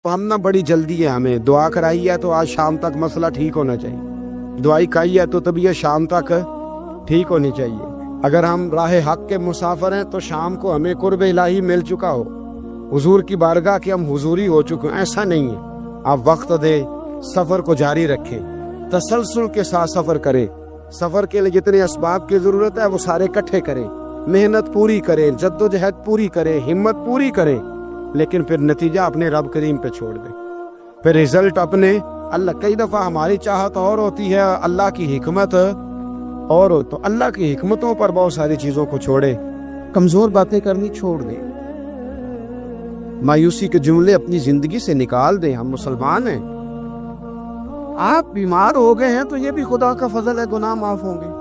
ہم نہ بڑی جلدی ہے، ہمیں دعا کرائی ہے تو آج شام تک مسئلہ ٹھیک ہونا چاہیے، دعائی کھائی ہے تو طبیعت شام تک ٹھیک ہونی چاہیے۔ اگر ہم راہ حق کے مسافر ہیں تو شام کو ہمیں قرب الہی مل چکا ہو، حضور کی بارگاہ کے ہم حضوری ہو چکے ہیں، ایسا نہیں ہے۔ آپ وقت دے، سفر کو جاری رکھیں، تسلسل کے ساتھ سفر کریں، سفر کے لیے جتنے اسباب کی ضرورت ہے وہ سارے اکٹھے کریں، محنت پوری کریں، جد و جہد پوری کریں، ہمت پوری کریں، لیکن پھر نتیجہ اپنے رب کریم پہ چھوڑ دیں، پھر رزلٹ اپنے اللہ۔ کئی دفعہ ہماری چاہت اور ہوتی ہے، اللہ کی حکمت اور ہو، تو اللہ کی حکمتوں پر بہت ساری چیزوں کو چھوڑے، کمزور باتیں کرنی چھوڑ دیں، مایوسی کے جملے اپنی زندگی سے نکال دیں۔ ہم مسلمان ہیں، آپ بیمار ہو گئے ہیں تو یہ بھی خدا کا فضل ہے، گناہ معاف ہوں گے۔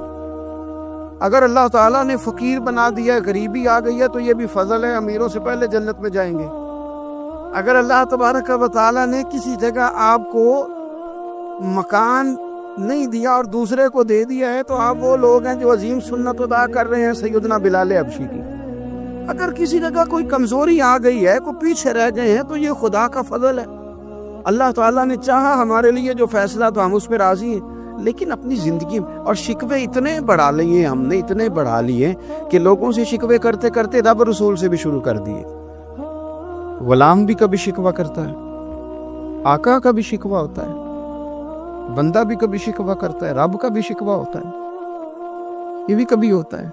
اگر اللہ تعالیٰ نے فقیر بنا دیا ہے، غریبی آ گئی ہے تو یہ بھی فضل ہے، امیروں سے پہلے جنت میں جائیں گے۔ اگر اللہ تبارک و تعالیٰ نے کسی جگہ آپ کو مکان نہیں دیا اور دوسرے کو دے دیا ہے تو آپ وہ لوگ ہیں جو عظیم سنت ادا کر رہے ہیں سیدنا بلال حبشی کی۔ اگر کسی جگہ کوئی کمزوری آ گئی ہے، کوئی پیچھے رہ گئے ہیں تو یہ خدا کا فضل ہے۔ اللہ تعالیٰ نے چاہا ہمارے لیے جو فیصلہ تو ہم اس پہ راضی ہیں، لیکن اپنی زندگی اور شکوے اتنے بڑھا لیے، ہم نے اتنے بڑھا لیے کہ لوگوں سے شکوے کرتے کرتے رب رسول سے بھی شروع کر دیے۔ غلام بھی کبھی شکوہ کرتا ہے، آقا کا بھی شکوہ ہوتا ہے، بندہ بھی کبھی شکوہ کرتا ہے، رب کا بھی شکوہ ہوتا ہے، یہ بھی کبھی ہوتا ہے۔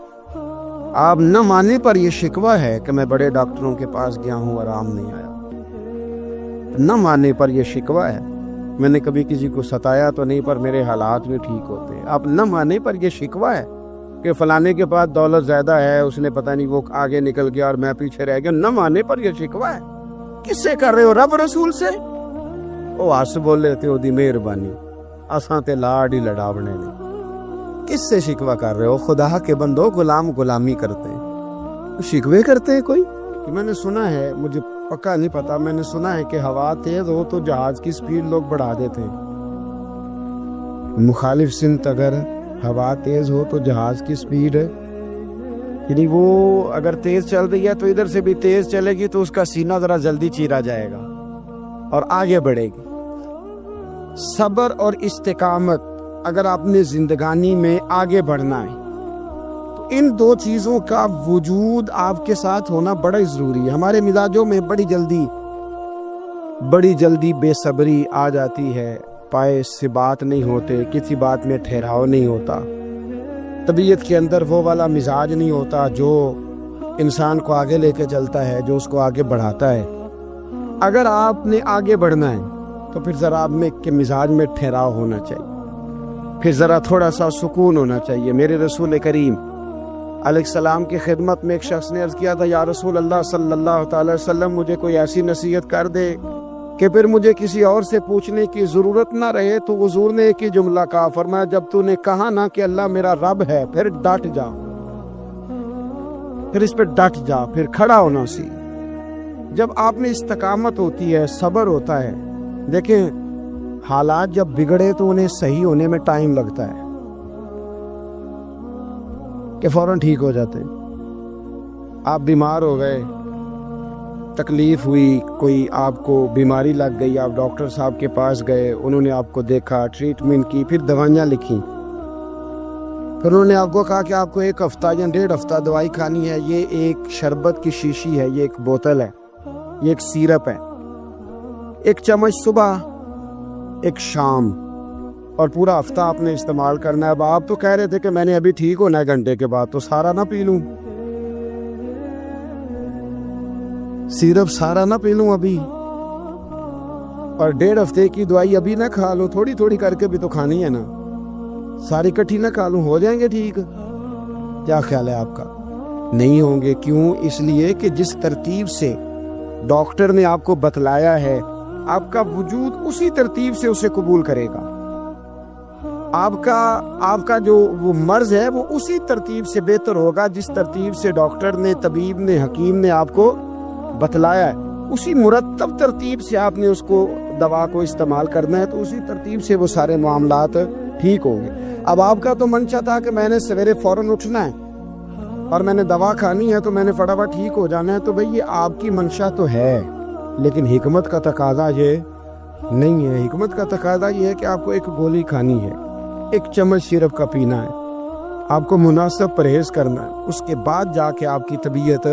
آپ نہ مانے پر یہ شکوہ ہے کہ میں بڑے ڈاکٹروں کے پاس گیا ہوں، آرام نہیں آیا، نہ ماننے پر یہ شکوہ ہے۔ میں نے کبھی کسی کو ستایا تو نہیں، پر میرے حالات بھی ٹھیک ہوتے ہیں۔ آپ نہ ماننے پر یہ شکوہ ہے کہ فلانے کے پاس دولت زیادہ ہے، اس نے پتہ نہیں وہ آگے نکل گیا اور میں پیچھے رہ گیا، نہ ماننے پر یہ شکوہ ہے۔ کس سے کر رہے ہو؟ رب رسول سے؟ وہ آس بولے تھے وہ دی مہربانی اساں تے لاڈ ہی لڑاونے نے۔ کس سے شکوہ کر رہے ہو؟ خدا کے بندو، غلام غلامی کرتے ہیں، شکوے کرتے ہیں کوئی؟ میں نے سنا ہے، مجھے پکا نہیں پتا، میں نے سنا ہے کہ ہوا تیز ہو تو جہاز کی سپیڈ لوگ بڑھا دیتے ہیں۔ مخالف سمت اگر ہوا تیز ہو تو جہاز کی سپیڈ یعنی وہ اگر تیز چل رہی ہے تو ادھر سے بھی تیز چلے گی تو اس کا سینہ ذرا جلدی چیرا جائے گا اور آگے بڑھے گی۔ صبر اور استقامت، اگر آپ نے زندگانی میں آگے بڑھنا ہے تو ان دو چیزوں کا وجود آپ کے ساتھ ہونا بڑا ضروری ہے۔ ہمارے مزاجوں میں بڑی جلدی بے صبری آ جاتی ہے، پائے سے بات نہیں ہوتے، کسی بات میں ٹھہراؤ نہیں ہوتا، طبیعت کے اندر وہ والا مزاج نہیں ہوتا جو انسان کو آگے لے کے چلتا ہے، جو اس کو آگے بڑھاتا ہے۔ اگر آپ نے آگے بڑھنا ہے تو پھر ذرا آپ میں کے مزاج میں ٹھہراؤ ہونا چاہیے، پھر ذرا تھوڑا سا سکون ہونا چاہیے۔ میرے رسول کریم علیہ السلام کی خدمت میں ایک شخص نے عرض کیا تھا، یا رسول اللہ صلی اللہ تعالی وسلم، مجھے کوئی ایسی نصیحت کر دے کہ پھر مجھے کسی اور سے پوچھنے کی ضرورت نہ رہے۔ تو حضور نے ایک ہی جملہ کہا، فرمایا جب تو نے کہا نا کہ اللہ میرا رب ہے، پھر ڈٹ جا، پھر اس پہ ڈٹ جا، پھر کھڑا ہونا سی۔ جب آپ میں استقامت ہوتی ہے، صبر ہوتا ہے، دیکھیں حالات جب بگڑے تو انہیں صحیح ہونے میں ٹائم لگتا ہے کہ فوراً ٹھیک ہو جاتے۔ آپ بیمار ہو گئے، تکلیف ہوئی، کوئی آپ کو بیماری لگ گئی، آپ ڈاکٹر صاحب کے پاس گئے، انہوں نے آپ کو دیکھا، ٹریٹمنٹ کی، پھر دوائیاں لکھی، پھر انہوں نے آپ کو کہا کہ آپ کو 1 ہفتہ یا 1.5 ہفتہ دوائی کھانی ہے، یہ ایک شربت کی شیشی ہے، یہ ایک بوتل ہے، یہ ایک سیرپ ہے، 1 چمچ صبح 1 شام، اور پورا ہفتہ آپ نے استعمال کرنا ہے۔ اب آپ تو کہہ رہے تھے کہ میں نے ابھی ٹھیک ہونا ہے گھنٹے کے بعد، تو سارا نہ پی لوں، سیرپ سارا نہ پی لوں ابھی، اور 1.5 ہفتے کی دوائی ابھی نہ کھا لوں، تھوڑی تھوڑی کر کے بھی تو کھانی ہے نا، ساری کٹھی نہ کھا لوں، ہو جائیں گے ٹھیک؟ کیا خیال ہے آپ کا؟ نہیں ہوں گے۔ کیوں؟ اس لیے کہ جس ترتیب سے ڈاکٹر نے آپ کو بتلایا ہے، آپ کا وجود اسی ترتیب سے اسے قبول کرے گا، آپ کا جو وہ مرض ہے وہ اسی ترتیب سے بہتر ہوگا جس ترتیب سے ڈاکٹر نے، طبیب نے، حکیم نے آپ کو بتلایا ہے، اسی مرتب ترتیب سے آپ نے اس کو دوا کو استعمال کرنا ہے، تو اسی ترتیب سے وہ سارے معاملات ٹھیک ہوں گے۔ اب آپ کا تو منشا تھا کہ میں نے سویرے فوراً اٹھنا ہے اور میں نے دوا کھانی ہے تو میں نے فٹافٹ ٹھیک ہو جانا ہے، تو بھئی یہ آپ کی منشا تو ہے، لیکن حکمت کا تقاضا یہ نہیں ہے. حکمت کا تقاضا یہ ہے کہ آپ کو ایک گولی کھانی ہے, ایک چمچ سیرپ کا پینا ہے, آپ کو مناسب پرہیز کرنا ہے, اس کے بعد جا کے آپ کی طبیعت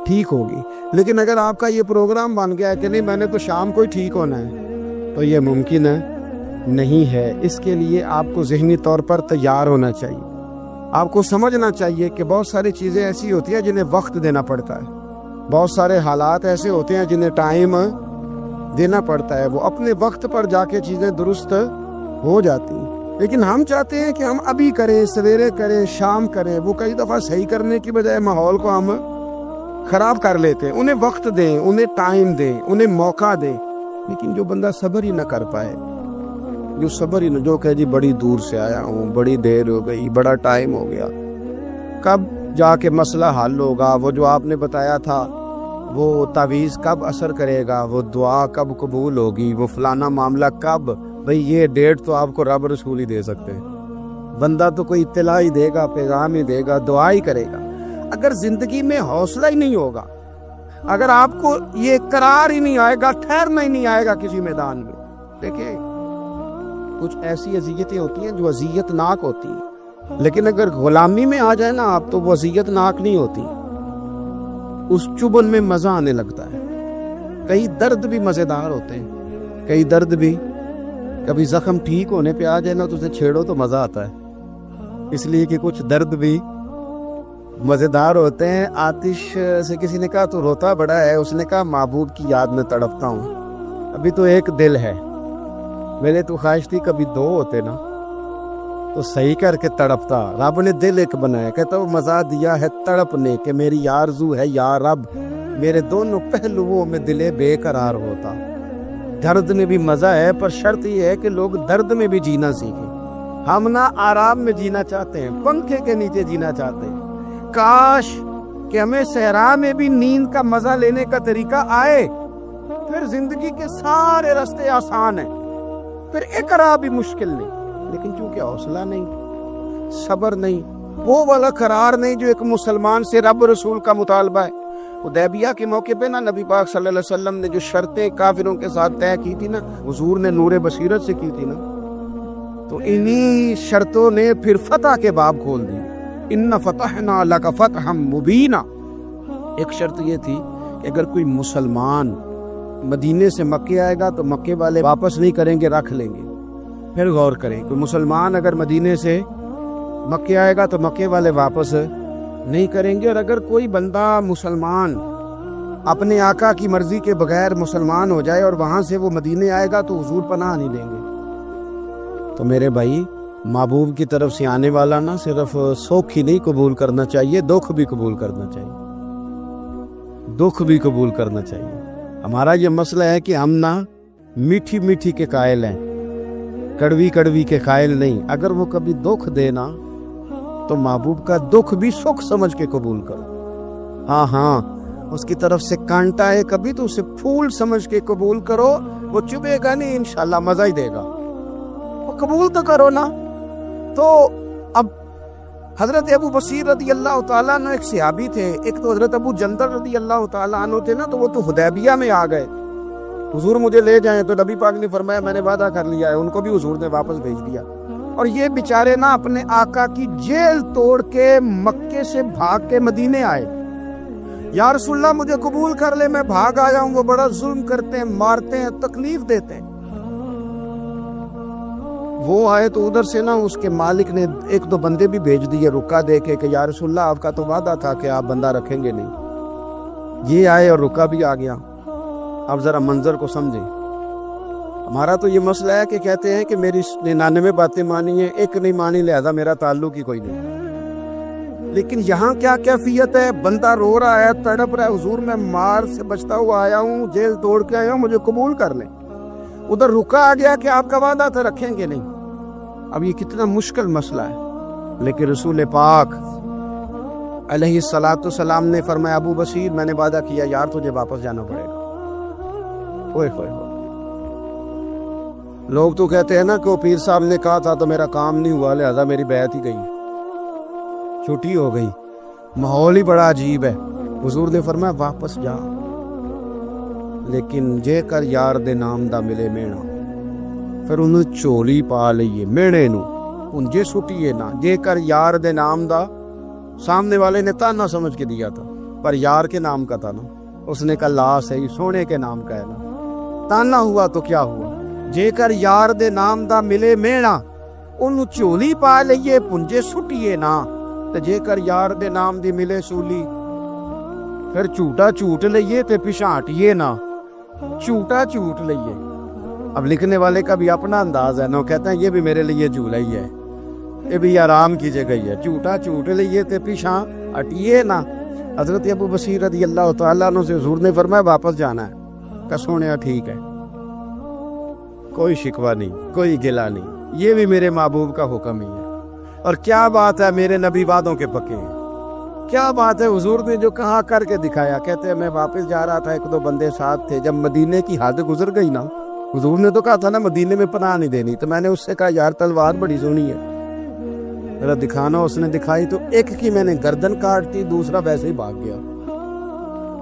ٹھیک ہوگی. لیکن اگر آپ کا یہ پروگرام بن گیا ہے کہ نہیں میں نے تو شام کو ہی ٹھیک ہونا ہے, تو یہ ممکن نہیں ہے. اس کے لیے آپ کو ذہنی طور پر تیار ہونا چاہیے. آپ کو سمجھنا چاہیے کہ بہت ساری چیزیں ایسی ہوتی ہیں جنہیں وقت دینا پڑتا ہے, بہت سارے حالات ایسے ہوتے ہیں جنہیں ٹائم دینا پڑتا ہے, وہ اپنے وقت پر جا کے چیزیں درست ہو جاتی ہیں. لیکن ہم چاہتے ہیں کہ ہم ابھی کریں, سویرے کریں, شام کریں. وہ کئی دفعہ صحیح کرنے کی بجائے ماحول کو ہم خراب کر لیتے ہیں. انہیں وقت دیں, انہیں ٹائم دیں, انہیں موقع دیں. لیکن جو بندہ صبر ہی نہ کر پائے, جو کہ جی بڑی دور سے آیا ہوں, بڑی دیر ہو گئی, بڑا ٹائم ہو گیا, کب جا کے مسئلہ حل ہوگا, وہ جو آپ نے بتایا تھا وہ تعویذ کب اثر کرے گا, وہ دعا کب قبول ہوگی, وہ فلانا معاملہ کب. بھئی یہ ڈیٹ تو آپ کو رب رسول ہی دے سکتے ہیں. بندہ تو کوئی اطلاع ہی دے گا, پیغام ہی دے گا, دعا ہی کرے گا. اگر زندگی میں حوصلہ ہی نہیں ہوگا, اگر آپ کو یہ قرار ہی نہیں آئے گا, ٹھہرنا ہی نہیں آئے گا کسی میدان میں. دیکھیں کچھ ایسی اذیتیں ہوتی ہیں جو اذیت ناک ہوتی ہیں, لیکن اگر غلامی میں آ جائے نا آپ تو وہ اذیت ناک نہیں ہوتی. اس چبن میں مزہ آنے لگتا ہے. کئی درد بھی مزیدار ہوتے ہیں, کئی درد بھی کبھی زخم ٹھیک ہونے پہ آ جائے نا تو اسے چھیڑو تو مزہ آتا ہے, اس لیے کہ کچھ درد بھی مزیدار ہوتے ہیں. آتش سے کسی نے کہا تو روتا بڑا ہے, اس نے کہا محبوب کی یاد میں تڑپتا ہوں, ابھی تو ایک دل ہے, میں نے تو خواہش تھی کبھی دو ہوتے نا تو صحیح کر کے تڑپتا. رب نے دل ایک بنایا, کہتا وہ مزہ دیا ہے تڑپنے کہ میری آرزو ہے یا رب میرے دونوں پہلوؤں میں دل بے قرار ہوتا. درد میں بھی مزہ ہے, پر شرط یہ ہے کہ لوگ درد میں بھی جینا سیکھیں. ہم نہ آرام میں جینا چاہتے ہیں, پنکھے کے نیچے جینا چاہتے ہیں. کاش کہ ہمیں صحرا میں بھی نیند کا مزہ لینے کا طریقہ آئے, پھر زندگی کے سارے راستے آسان ہیں, پھر اقرا بھی مشکل نہیں. لیکن چونکہ حوصلہ نہیں, صبر نہیں, وہ والا قرار نہیں جو ایک مسلمان سے رب رسول کا مطالبہ ہے. حدیبیہ کے موقع پہ نا نبی پاک صلی اللہ علیہ وسلم نے جو شرطیں کافروں کے ساتھ طے کی تھی نا, حضور نے نور بصیرت سے کی تھی نا, تو انہی شرطوں نے پھر فتح کے باب کھول دی. ان فتحنا لک فتحا مبینا. ایک شرط یہ تھی کہ اگر کوئی مسلمان مدینے سے مکے آئے گا تو مکے والے واپس نہیں کریں گے, رکھ لیں گے. پھر غور کریں, کوئی مسلمان اگر مدینے سے مکے آئے گا تو مکے والے واپس نہیں کریں گے. اور اگر کوئی بندہ مسلمان اپنے آقا کی مرضی کے بغیر مسلمان ہو جائے اور وہاں سے وہ مدینے آئے گا تو حضور پناہ نہیں دیں گے. تو میرے بھائی, محبوب کی طرف سے آنے والا نہ صرف سوکھ ہی نہیں قبول کرنا چاہیے, دکھ بھی قبول کرنا چاہیے, دکھ بھی قبول کرنا چاہیے. ہمارا یہ مسئلہ ہے کہ ہم نہ میٹھی میٹھی کے قائل ہیں, کڑوی کڑوی کے قائل نہیں. اگر وہ کبھی دکھ دینا تو محبوب کا دکھ بھی سکھ سمجھ کے قبول کرو. ہاں اس کی طرف سے کانٹا ہے کبھی تو اسے پھول سمجھ کے قبول کرو. وہ چبھے گا نہیں, انشاءاللہ مزہ ہی دے گا. وہ قبول تو کرو نا. تو اب حضرت ابو بصیر رضی اللہ تعالیٰ عنہ ایک صحابی تھے, ایک تو حضرت ابو جندل رضی اللہ تعالیٰ عنہ تھے نا, تو وہ تو حدیبیہ میں آ گئے. حضور مجھے لے جائیں, تو نبی پاک نے فرمایا میں نے وعدہ کر لیا ہے. ان کو بھی حضور نے واپس بھیج دیا. اور یہ بیچارے نا اپنے آقا کی جیل توڑ کے مکے سے بھاگ کے مدینے آئے. یا رسول اللہ مجھے قبول کر لے, میں بھاگ آیا ہوں, وہ بڑا ظلم کرتے ہیں, مارتے ہیں, تکلیف دیتے ہیں. وہ آئے تو ادھر سے نا اس کے مالک نے ایک دو بندے بھی بھیج دیے رکا دے کے کہ یا رسول اللہ آپ کا تو وعدہ تھا کہ آپ بندہ رکھیں گے نہیں. یہ آئے اور رکا بھی آ گیا. اب ذرا منظر کو سمجھیں. ہمارا تو یہ مسئلہ ہے کہ کہتے ہیں کہ میری 99 باتیں مانی ہیں, ایک نہیں مانی, لہذا میرا تعلق ہی کوئی نہیں. لیکن یہاں کیا کیفیت ہے, بندہ رو رہا ہے, تڑپ رہا ہے, حضور میں مار سے بچتا ہوا آیا ہوں, جیل توڑ کے آیا ہوں, مجھے قبول کر لیں. ادھر رکا آ گیا کہ آپ کا وعدہ تھا رکھیں گے نہیں. اب یہ کتنا مشکل مسئلہ ہے. لیکن رسول پاک علیہ الصلاۃ والسلام نے فرمایا ابو بصیر میں نے وعدہ کیا یار تجھے واپس جانا پڑے گا. اوئے ہوئے ہوئے. لوگ تو کہتے ہیں نا کہ وہ پیر صاحب نے کہا تھا تو میرا کام نہیں ہوا, لہذا میری بیعت ہی گئی, چھٹی ہو گئی. ماحول ہی بڑا عجیب ہے. حضور نے فرمایا واپس جا, لیکن جے کر یار دے نام دا ملے مینا، پھر انہوں چولی پا لئیے مینے نو انجے سٹیے نا، جے کر یار دے نام دا، سامنے والے نے تانا سمجھ کے دیا تھا پر یار کے نام کا تھا نا، اس نے کہا لا صحیح سونے کے نام کا ہے نا، تانا ہوا تو کیا ہوا، جے کر یار دے نام دا ملے مینا انہوں چولی پا لئیے پنجے سٹیے نا، تے جے کر یار دے نام دی ملے سولی پھر جھوٹا جھوٹ لئیے تے پچھانٹیے نا، جھوٹا جھوٹ لئیے۔ اب لکھنے والے کا بھی اپنا انداز ہے نا، وہ کہتے ہیں یہ بھی میرے لیے جھولا ہی ہے، یہ بھی آرام کی جگہ ہی ہے، جھوٹا جھوٹ لئیے تے پیچھا ہٹیے نا۔ حضرت ابو بصیر رضی اللہ تعالیٰ عنہ سے حضور نے فرمایا واپس جانا ہے، کہ سونیا ٹھیک ہے، کوئی شکوہ نہیں، کوئی گلہ نہیں، یہ بھی میرے محبوب کا حکم ہی ہے۔ اور کیا بات ہے، میرے نبی وعدوں کے پکے ہیں، کیا بات ہے، حضور نے جو کہا کر کے دکھایا۔ کہتے ہیں میں واپس جا رہا تھا، ایک دو بندے ساتھ تھے، جب مدینے کی حد گزر گئی نا، حضور نے تو کہا تھا نا مدینے میں پناہ نہیں دینی، تو میں نے اس سے کہا یار تلوار بڑی سونی ہے، ذرا دکھانا۔ اس نے دکھائی تو ایک کی میں نے گردن کاٹ دی، دوسرا ویسے ہی بھاگ گیا،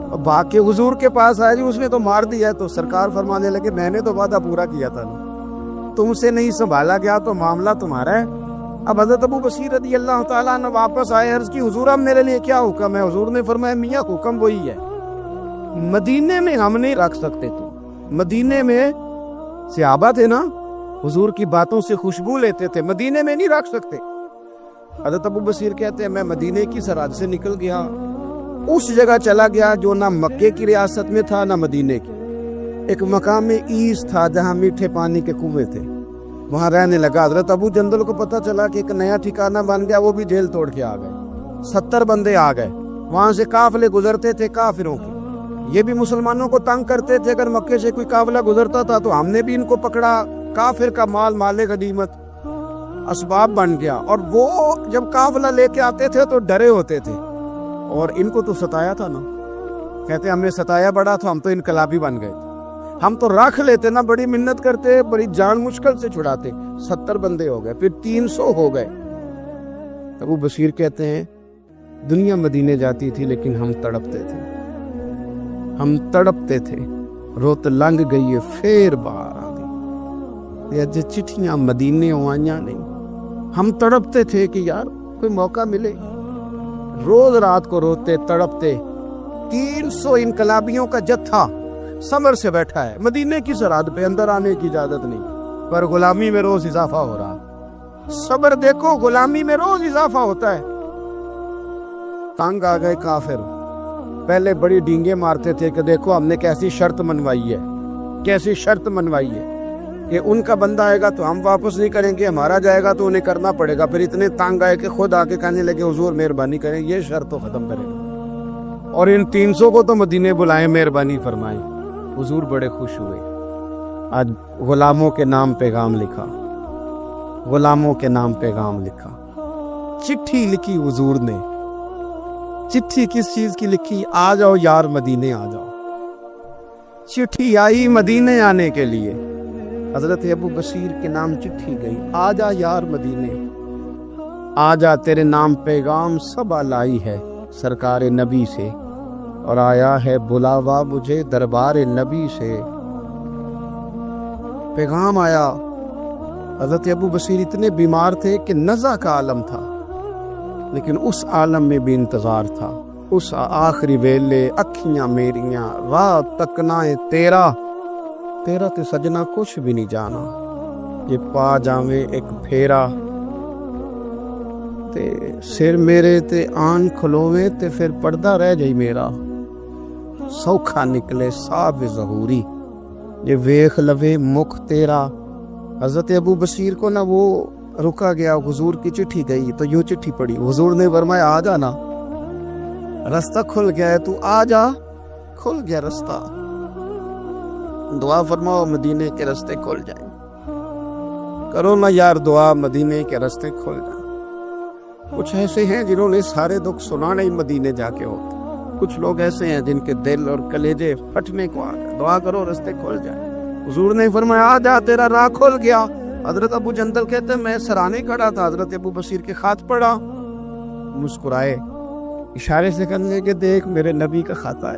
اور بھاگ کے حضور کے پاس آیا، جی اس نے تو مار دیا ہے۔ تو سرکار فرمانے لگے میں نے تو وعدہ پورا کیا تھا نا، تم سے نہیں سنبھالا گیا تو معاملہ تمہارا ہے۔ اب حضرت ابو بصیر رضی اللہ تعالیٰ عنہ واپس آئے، عرض کی حضور اب میرے لیے کیا حکم ہے؟ حضور نے فرمایا میاں حکم وہی ہے، مدینے میں ہم نہیں رکھ سکتے، تو مدینے میں صحابہ تھے نا، حضور کی باتوں سے خوشبو لیتے تھے، مدینے میں نہیں رکھ سکتے۔ حضرت ابو بصیر کہتے ہیں میں مدینے کی سرحد سے نکل گیا، اس جگہ چلا گیا جو نہ مکے کی ریاست میں تھا نہ مدینے کی، ایک مقام ایس تھا جہاں میٹھے پانی کے کنویں تھے، وہاں رہنے لگا۔ حضرت ابو جندل کو پتہ چلا کہ ایک نیا ٹھکانہ بن گیا، وہ بھی جیل توڑ کے آ گئے، 70 بندے آ گئے، وہاں سے قافلے گزرتے تھے کافروں کے، یہ بھی مسلمانوں کو تنگ کرتے تھے، اگر مکے سے کوئی قافلہ گزرتا تھا تو ہم نے بھی ان کو پکڑا، کافر کا مال مال غنیمت اسباب بن گیا۔ اور وہ جب قافلہ لے کے آتے تھے تو ڈرے ہوتے تھے، اور ان کو تو ستایا تھا نا، کہتے ہم نے ستایا بڑا تو ہم تو انقلابی بن گئے تھے، ہم تو رکھ لیتے نا، بڑی منت کرتے، بڑی جان مشکل سے چھڑاتے، 70 بندے ہو گئے، پھر 300 ہو گئے۔ ابو بصیر کہتے ہیں دنیا مدینے جاتی تھی لیکن ہم تڑپتے تھے، ہم تڑپتے تھے، روت لنگ گئی ہے پھر باہر آ دی، یہ چٹھیاں مدینے ہوائیاں نہیں، ہم تڑپتے تھے کہ یار کوئی موقع ملے، روز رات کو روتے تڑپتے۔ 300 انقلابیوں کا جتھا صبر سے بیٹھا ہے مدینے کی سرحد پہ، اندر آنے کی اجازت نہیں، پر غلامی میں روز اضافہ ہو رہا۔ صبر دیکھو، غلامی میں روز اضافہ ہوتا ہے۔ تنگ آ گئے کافر، پہلے بڑی ڈینگیں مارتے تھے کہ دیکھو ہم نے کیسی شرط منوائی ہے، کیسی شرط منوائی ہے کہ ان کا بندہ آئے گا تو ہم واپس نہیں کریں گے، ہمارا جائے گا تو انہیں کرنا پڑے گا۔ پھر اتنے تنگ آئے کہ خود آ کے کہنے لگے حضور مہربانی کریں، یہ شرط تو ختم کریں، اور ان 300 کو تو مدینے بلائیں، مہربانی فرمائیں۔ حضور بڑے خوش ہوئے، آج غلاموں کے نام پیغام لکھا، غلاموں کے نام پیغام لکھا، چٹھی لکھی حضور نے۔ چٹھی کس چیز کی لکھی؟ آ جاؤ یار مدینے آ جاؤ، چٹھی آئی مدینے آنے کے لیے، حضرت ابو بصیر کے نام چٹھی گئی، آ جا یار مدینے، آ جا تیرے نام پیغام سب لائی ہے سرکار نبی سے، اور آیا ہے بلاوا مجھے دربار نبی سے۔ پیغام آیا۔ حضرت ابو بصیر اتنے بیمار تھے کہ نزع کا عالم تھا، لیکن اس عالم میں بھی انتظار تھا۔ اس آخری ویلے اکھیاں میریاں رات تکنائے تیرا تے سجنا کچھ بھی نہیں جانا، یہ پا جاویں ایک پھیرا، تے سر میرے تے آن کھلووے تے پھر پردہ رہ جائی میرا، سوکھا نکلے صاحب ظہوری، یہ ویخ لوے مکھ تیرا۔ حضرت ابو بصیر کو نہ وہ رکا گیا، حضور کی چٹھی گئی تو یوں چٹھی پڑی، حضور نے فرمایا آ جا نا، رستہ کھل گیا ہے، تو آ جا، کھل گیا رستہ، دعا فرماؤ مدینے کے رستے کھل جائیں، کرو نا یار دعا مدینے کے رستے کھل جائیں۔ کچھ ایسے ہیں جنہوں نے سارے دکھ سنانے ہی مدینے جا کے ہوتے، کچھ لوگ ایسے ہیں جن کے دل اور کلیجے پھٹنے کو آ گئے، دعا کرو رستے کھل جائیں۔ حضور نے فرمایا آ جا تیرا راہ کھل گیا۔ حضرت ابو جندل کہتے ہیں میں سرانے کھڑا تھا، حضرت ابو بصیر کے خط پڑھا، مسکرائے، اشارے سے کہنے کہ دیکھ میرے نبی کا خط ہے،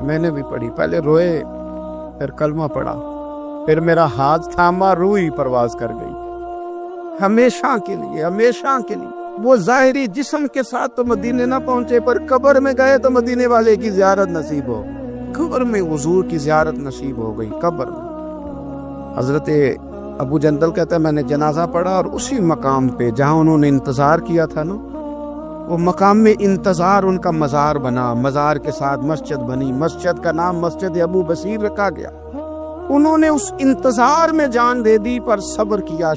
میں نے بھی پڑھی، پہلے روئے پھر کلمہ پڑھا، پھر میرا ہاتھ تھاما، روح ہی پرواز کر گئی ہمیشہ کے لیے، ہمیشہ کے لیے۔ وہ ظاہری جسم کے ساتھ تو مدینے نہ پہنچے، پر قبر میں گئے تو مدینے والے کی زیارت نصیب ہو، قبر میں حضور کی زیارت نصیب ہو گئی۔ قبر میں حضرت ابو جندل کہتا ہے میں نے جنازہ پڑھا اور اسی مقام پہ جہاں انہوں نے انتظار کیا تھا نا، وہ مقام میں انتظار ان کا مزار بنا، مزار کے ساتھ مسجد بنی، مسجد کا نام مسجد ابو بصیر رکھا گیا۔ انہوں نے اس انتظار میں جان دے دی، پر صبر کیا،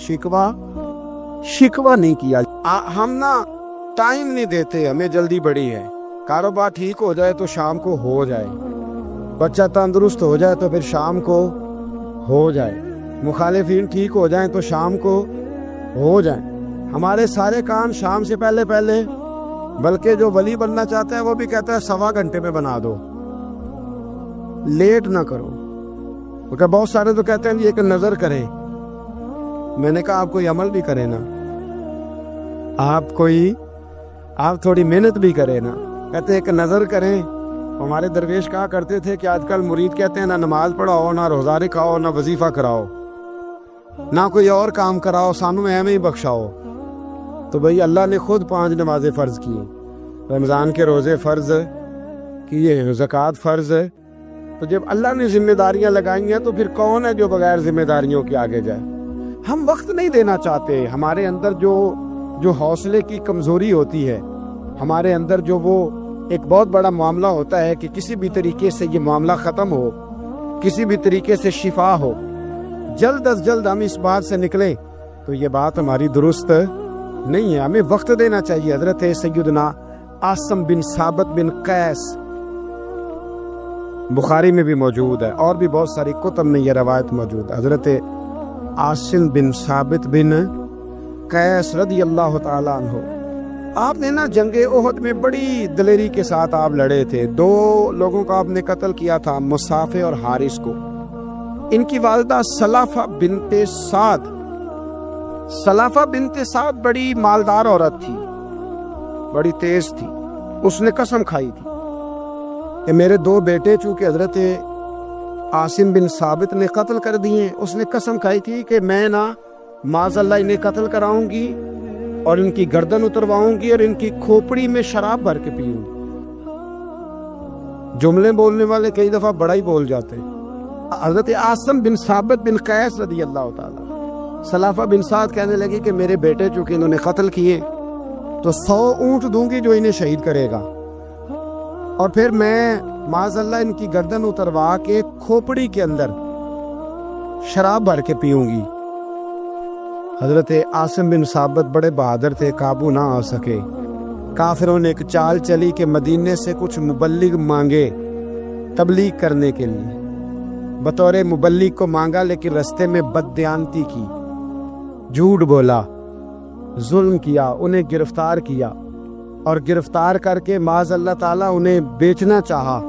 شکوہ نہیں کیا۔ ہم نا ٹائم نہیں دیتے، ہمیں جلدی بڑی ہے، کاروبار ٹھیک ہو جائے تو شام کو ہو جائے، بچہ تندرست ہو جائے تو پھر شام کو ہو جائے، مخالفین ٹھیک ہو جائیں تو شام کو ہو جائیں۔ ہمارے سارے کام شام سے پہلے پہلے، بلکہ جو ولی بننا چاہتا ہے وہ بھی کہتا ہے 1.25 گھنٹے میں بنا دو، لیٹ نہ کرو۔ کیونکہ بہت سارے تو کہتے ہیں یہ ایک نظر کریں، میں نے کہا آپ کوئی عمل بھی کرے نا، آپ تھوڑی محنت بھی کرے نا۔ کہتے ہیں ایک نظر کریں۔ ہمارے درویش کہا کرتے تھے کہ آج کل مرید کہتے ہیں نہ نماز پڑھاؤ، نہ روزہ رکھاؤ، نہ وظیفہ کراؤ، نہ کوئی اور کام کراؤ، سانو ایویں ہی بخشاؤ۔ تو بھئی اللہ نے خود 5 نمازیں فرض کی، رمضان کے روزے فرض کیے، زکوٰۃ فرض ہے۔ تو جب اللہ نے ذمہ داریاں لگائی ہیں تو پھر کون ہے جو بغیر ذمہ داریوں کے آگے جائے؟ ہم وقت نہیں دینا چاہتے۔ ہمارے اندر جو حوصلے کی کمزوری ہوتی ہے، ہمارے اندر جو وہ ایک بہت بڑا معاملہ ہوتا ہے کہ کسی بھی طریقے سے یہ معاملہ ختم ہو، کسی بھی طریقے سے شفا ہو، جلد از جلد ہم اس بات سے نکلیں، تو یہ بات ہماری درست نہیں ہے۔ ہمیں وقت دینا چاہیے۔ حضرت سیدنا عاصم بن ثابت بن قیس، بخاری میں بھی موجود ہے اور بھی بہت ساری کتب میں یہ روایت موجود ہے۔ حضرت عاصم بن ثابت بن قیس رضی اللہ تعالیٰ عنہ، آپ نے نا جنگ احد میں بڑی دلیری کے ساتھ آپ لڑے تھے۔ 2 لوگوں کو آپ نے قتل کیا تھا، مصافے اور حارث کو۔ ان کی والدہ سلافہ بنت سعد، سلافہ بنت سعد بڑی مالدار عورت تھی، بڑی تیز تھی۔ اس نے قسم کھائی تھی کہ میرے 2 بیٹے چونکہ حضرت عاصم بن ثابت نے قتل کر دیے، اس نے قسم کھائی تھی کہ میں نا معاذ اللہ انہیں قتل کراؤں گی اور ان کی گردن اترواؤں گی اور ان کی کھوپڑی میں شراب بھر کے پیوں گی۔ جملے بولنے والے کئی دفعہ بڑا ہی بول جاتے ہیں۔ حضرت عاصم بن ثابت بن قیس رضی اللہ تعالیٰ، سلافہ بن سعد کہنے لگی کہ میرے بیٹے چونکہ انہوں نے قتل کیے تو 100 اونٹ دوں گی جو انہیں شہید کرے گا، اور پھر میں معاذ اللہ ان کی گردن اتروا کے کھوپڑی کے اندر شراب بھر کے پیوں گی۔ حضرت عاصم بن ثابت بڑے بہادر تھے، قابو نہ آ سکے۔ کافروں نے ایک چال چلی کہ مدینے سے کچھ مبلغ مانگے تبلیغ کرنے کے لیے، بطور مبلغ کو مانگا، لیکن رستے میں بددیانتی کی، جھوٹ بولا، ظلم کیا، انہیں گرفتار کیا، اور گرفتار کر کے معاذ اللہ تعالیٰ انہیں بیچنا چاہا۔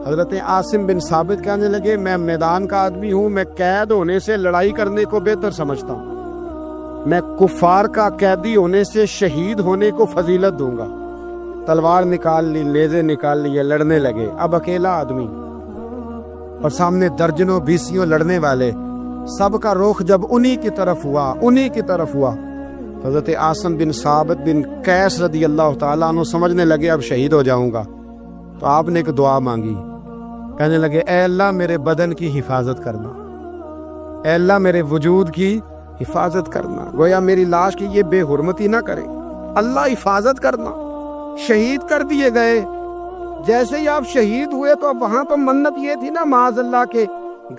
حضرت عاصم بن ثابت کہنے لگے میں میدان کا آدمی ہوں، میں قید ہونے سے لڑائی کرنے کو بہتر سمجھتا ہوں، میں کفار کا قیدی ہونے سے شہید ہونے کو فضیلت دوں گا۔ تلوار نکال لی، نیزے نکال لیے، لڑنے لگے۔ اب اکیلا آدمی اور سامنے درجنوں بیسیوں لڑنے والے، سب کا رخ جب انہی کی طرف ہوا، حضرت عاصم بن ثابت بن قیس رضی اللہ تعالیٰ عنہ سمجھنے لگے اب شہید ہو جاؤں گا، تو آپ نے ایک دعا مانگی، کہنے لگے اے اللہ میرے بدن کی حفاظت کرنا، اے اللہ میرے وجود کی حفاظت کرنا، گویا میری لاش کی یہ بے حرمتی نہ کرے، اللہ حفاظت کرنا۔ شہید کر دیے گئے۔ جیسے ہی آپ شہید ہوئے تو اب وہاں تو منت یہ تھی نا معاذ اللہ کے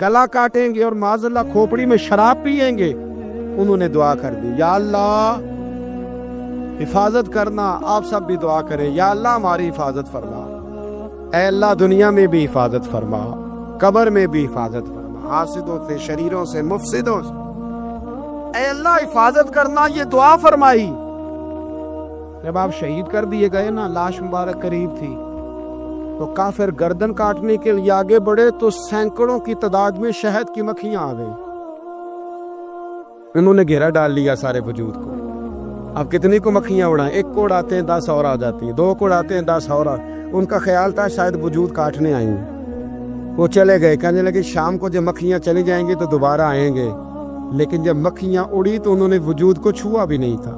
گلا کاٹیں گے اور معاذ اللہ کھوپڑی میں شراب پیئیں گے۔ انہوں نے دعا کر دی، یا اللہ حفاظت کرنا۔ آپ سب بھی دعا کریں، یا اللہ ہماری حفاظت فرما، اے اللہ دنیا میں بھی حفاظت فرما، قبر میں بھی حفاظت فرما، حاسدوں سے، شریروں سے، مفسدوں سے، اے اللہ حفاظت کرنا۔ یہ دعا فرمائی۔ جب آپ شہید کر دیے گئے نا، لاش مبارک قریب تھی، تو کافر گردن کاٹنے کے لیے آگے بڑھے تو سینکڑوں کی تعداد میں شہد کی مکھیاں آ گئی، انہوں نے گھیرا ڈال لیا سارے وجود کو۔ اب کتنی کو مکھیاں اڑائیں، ایک کو اڑاتے ہیں 10 اور آ جاتی ہیں، 2 کو اڑاتے ہیں 10 اور ان کا خیال تھا شاید وجود کاٹنے آئی ہیں، وہ چلے گئے، کہنے لگے شام کو جب مکھیاں چلی جائیں گی تو دوبارہ آئیں گے، لیکن جب مکھیاں اڑی تو انہوں نے وجود کو چھوا بھی نہیں تھا،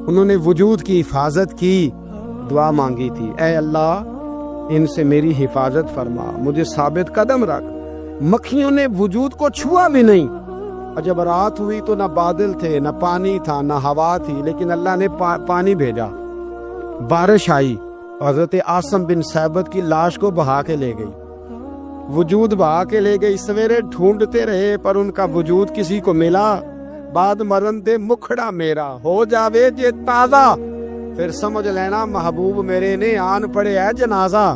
انہوں نے وجود کی حفاظت کی، دعا مانگی تھی، اے اللہ ان سے میری حفاظت فرما، مجھے ثابت قدم رکھ۔ مکھیوں نے وجود کو چھوا بھی نہیں، اور جب رات ہوئی تو نہ بادل تھے، نہ پانی تھا، نہ ہوا تھی، لیکن اللہ نے پانی بھیجا، بارش آئی، حضرت عاصم بن ثابت کی لاش کو بہا کے لے گئی، وجود بہا کے لے گئی، سویرے ڈھونڈتے رہے پر ان کا وجود کسی کو ملا، بعد مرن دے مکھڑا میرا ہو جاوے جے تازہ، پھر سمجھ لینا محبوب میرے نے آن پڑے ہے جنازہ،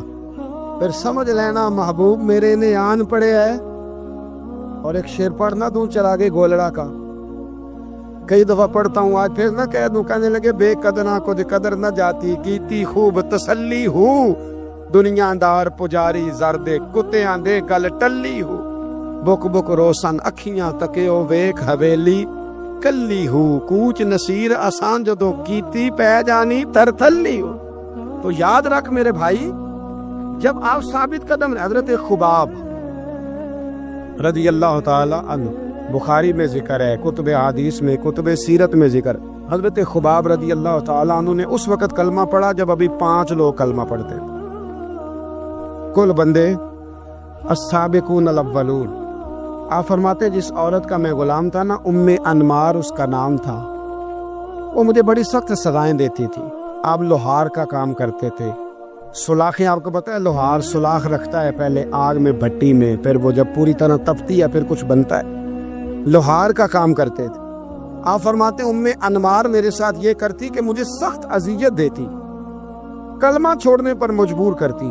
پھر سمجھ لینا محبوب میرے نے آن پڑے ہے۔ اور ایک شعر پڑھنا دوں چراغے گولڑا کا، کئی دفعہ پڑھتا ہوں، آج پھر نہ کہہ دوں، کہنے لگے بے قدرہ کو قدر نہ جاتی، کیتی خوب تسلی ہوں، دنیا دار پجاری زردے کتیاں دے گل ٹلی ہوں، بک بک روشن اکھیاں تکیو ویک حویلی کلی ہوں، کوچ نصیر آسان جدو کیتی پہ جانی ترتلی ہوں۔ تو یاد رکھ میرے بھائی، جب آپ ثابت قدم، حضرت خباب رضی اللہ تعالی عنہ، بخاری میں ذکر ہے، کتب حدیث میں، کتب سیرت میں ذکر، حضرت خباب رضی اللہ تعالی عنہ نے اس وقت کلمہ پڑھا جب ابھی 5 لوگ کلمہ پڑھتے تھے، کل بندے السابقون الاولون۔ آپ فرماتے جس عورت کا میں غلام تھا نا، ام انمار اس کا نام تھا، وہ مجھے بڑی سخت سزائیں دیتی تھی، آپ لوہار کا کام کرتے تھے، سلاخیں، آپ کو پتہ ہے لوہار سلاخ رکھتا ہے پہلے آگ میں بھٹی میں، پھر وہ جب پوری طرح تپتی ہے پھر کچھ بنتا ہے، لوہار کا کام کرتے تھے۔ آپ فرماتے ام انمار میرے ساتھ یہ کرتی کہ مجھے سخت اذیت دیتی، کلمہ چھوڑنے پر مجبور کرتی۔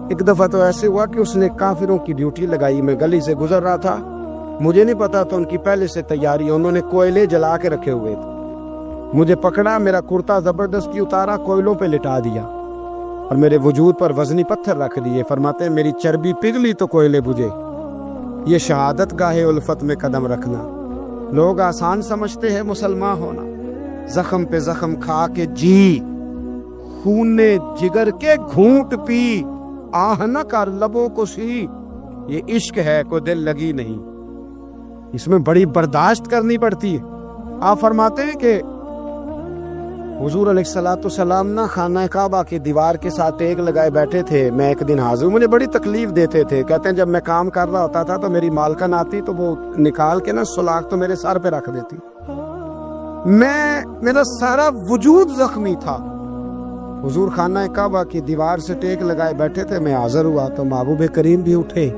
ایک دفعہ تو ایسے ہوا کہ اس نے کافروں کی ڈیوٹی لگائی، میں گلی سے گزر رہا تھا، مجھے نہیں پتا تو ان کی پہلے سے تیاری، انہوں نے کوئلے جلا کے رکھے ہوئے تھے، مجھے پکڑا، میرا کرتا زبردستی اتارا، کوئلوں پہ لٹا دیا اور میرے وجود پر وزنی پتھر رکھ دیے، فرماتے ہیں میری چربی پگھلی تو کوئلے بجھے۔ یہ شہادت گاہ الفت میں قدم رکھنا، لوگ آسان سمجھتے ہیں مسلمان ہونا، زخم پہ زخم کھا کے جی، خون نے جگر کے گھونٹ پی، آہ نہ کر لبوں کو سی، یہ عشق ہے کوئی دل لگی نہیں، اس میں بڑی برداشت کرنی پڑتی ہے۔ آپ فرماتے ہیں کہ حضور علیہ السلام نہ خانہ کعبہ کی دیوار کے ساتھ ایک لگائے بیٹھے تھے، میں ایک دن حاضر، مجھے بڑی تکلیف دیتے تھے، کہتے ہیں جب میں کام کر رہا ہوتا تھا تو میری مالکن آتی تو وہ نکال کے نا سلاخ تو میرے سر پہ رکھ دیتی، میرا سارا وجود زخمی تھا، حضور خانہ کعبہ کی دیوار سے ٹیک لگائے بیٹھے تھے، میں حاضر ہوا تو محبوب کریم بھی اٹھے،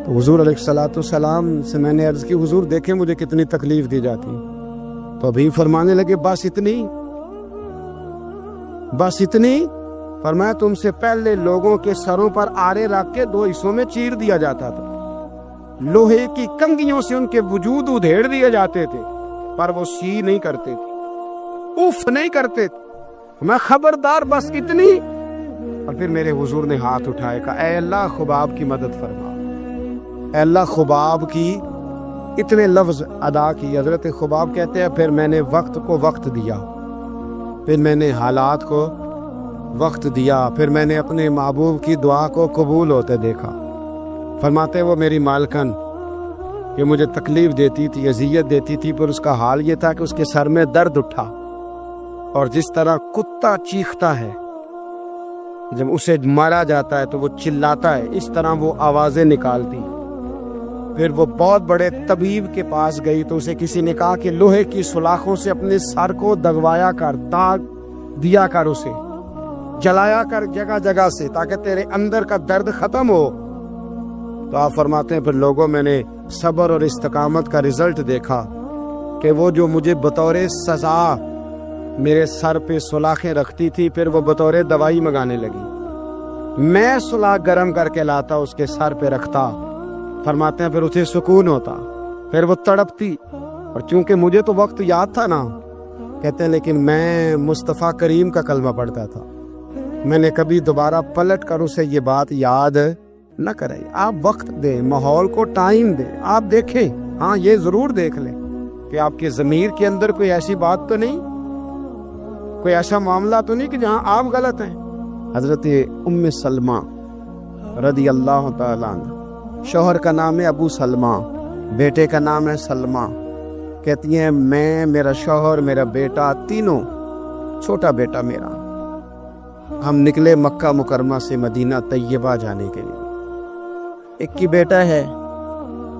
تو حضور علیہ السلام سے میں نے عرض کی حضور دیکھیں مجھے کتنی تکلیف دی جاتی، تو ابھی فرمانے لگے بس اتنی، فرمایا تم سے پہلے لوگوں کے سروں پر آرے رکھ کے 2 حصوں میں چیر دیا جاتا تھا، لوہے کی کنگھیوں سے ان کے وجود ادھیڑ دیے جاتے تھے، پر وہ سی نہیں کرتے تھے، اف نہیں کرتے تھے، میں خبردار بس اتنی۔ اور پھر میرے حضور نے ہاتھ اٹھائے، کہا اے اللہ خباب کی مدد فرما، اے اللہ خباب کی، اتنے لفظ ادا کی۔ حضرت خباب کہتے ہیں پھر میں نے وقت کو وقت دیا، پھر میں نے حالات کو وقت دیا، پھر میں نے اپنے محبوب کی دعا کو قبول ہوتے دیکھا۔ فرماتے وہ میری مالکن کہ مجھے تکلیف دیتی تھی، اذیت دیتی تھی، پر اس کا حال یہ تھا کہ اس کے سر میں درد اٹھا، اور جس طرح کتا چیختا ہے جب اسے مارا جاتا ہے تو وہ چلاتا ہے، اس طرح وہ آوازیں نکالتی۔ پھر وہ بہت بڑے طبیب کے پاس گئی تو اسے کسی نے کہا کہ لوہے کی سلاخوں سے اپنے سر کو دگوایا کر، داغ دیا کر، اسے جلایا کر جگہ جگہ سے، تاکہ تیرے اندر کا درد ختم ہو۔ تو آپ فرماتے ہیں پھر لوگوں میں نے صبر اور استقامت کا رزلٹ دیکھا کہ وہ جو مجھے بطور سزا میرے سر پہ سلاخیں رکھتی تھی، پھر وہ بطور دوائی منگانے لگی، میں سلاخ گرم کر کے لاتا اس کے سر پہ رکھتا، فرماتے ہیں پھر اسے سکون ہوتا، پھر وہ تڑپتی، اور چونکہ مجھے تو وقت یاد تھا نا، کہتے ہیں لیکن میں مصطفیٰ کریم کا کلمہ پڑھتا تھا، میں نے کبھی دوبارہ پلٹ کر اسے یہ بات یاد نہ کرائی۔ آپ وقت دیں، ماحول کو ٹائم دیں، آپ دیکھیں، ہاں یہ ضرور دیکھ لیں کہ آپ کے ضمیر کے اندر کوئی ایسی بات تو نہیں، کوئی ایسا معاملہ تو نہیں کہ جہاں آپ غلط ہیں؟ حضرت ام سلمہ رضی اللہ تعالیٰ عنہ، شوہر کا نام ہے ابو سلمہ، بیٹے کا نام ہے سلمہ، کہتی ہیں میں، میرا شوہر، میرا بیٹا، تینوں، چھوٹا بیٹا میرا، ہم نکلے مکہ مکرمہ سے مدینہ طیبہ جانے کے لیے۔ ایک کی بیٹا ہے،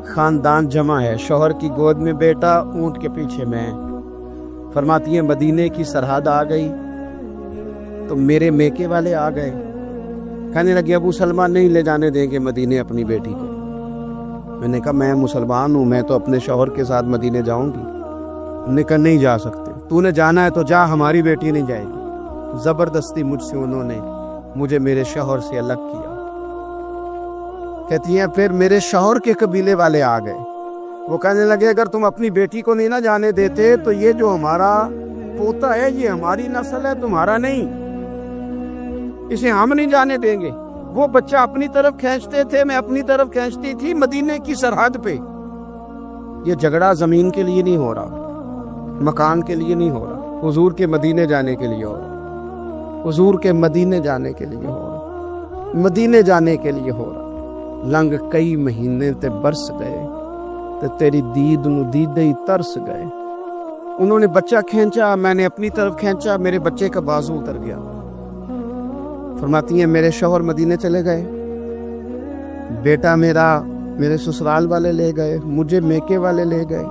خاندان جمع ہے، شوہر کی گود میں بیٹا، اونٹ کے پیچھے میں۔ فرماتی ہیں مدینے کی سرحد آ گئی تو میرے میکے والے آ گئے، کہنے لگے ابو سلمہ نہیں لے جانے دیں گے مدینے اپنی بیٹی کو۔ میں نے کہا میں مسلمان ہوں، میں تو اپنے شوہر کے ساتھ مدینے جاؤں گی۔ انہوں نے کہا نہیں جا سکتے، تو نے جانا ہے تو جا، ہماری بیٹی نہیں جائے گی۔ زبردستی مجھ سے انہوں نے مجھے میرے شوہر سے الگ کیا۔ کہتی ہیں پھر میرے شوہر کے قبیلے والے آ گئے، وہ کہنے لگے اگر تم اپنی بیٹی کو نہیں نہ جانے دیتے تو یہ جو ہمارا پوتا ہے یہ ہماری نسل ہے، تمہارا نہیں، اسے ہم نہیں جانے دیں گے۔ وہ بچہ اپنی طرف کھینچتے تھے، میں اپنی طرف کھینچتی تھی، مدینے کی سرحد پہ۔ یہ جھگڑا زمین کے لیے نہیں ہو رہا، مکان کے لیے نہیں ہو رہا، حضور کے مدینے جانے کے لیے ہو رہا، حضور کے مدینے جانے کے لیے ہو رہا، مدینے جانے کے لیے ہو رہا۔ لنگ کئی مہینے تے برس گئے تے تیری دید نو دیدے ہی ترس گئے۔ انہوں نے بچہ کھینچا، میں نے اپنی طرف کھینچا، میرے بچے کا بازو اتر گیا۔ فرماتی ہیں میرے شوہر مدینے چلے گئے، بیٹا میرا میرے سسرال والے لے گئے، مجھے میکے والے لے گئے۔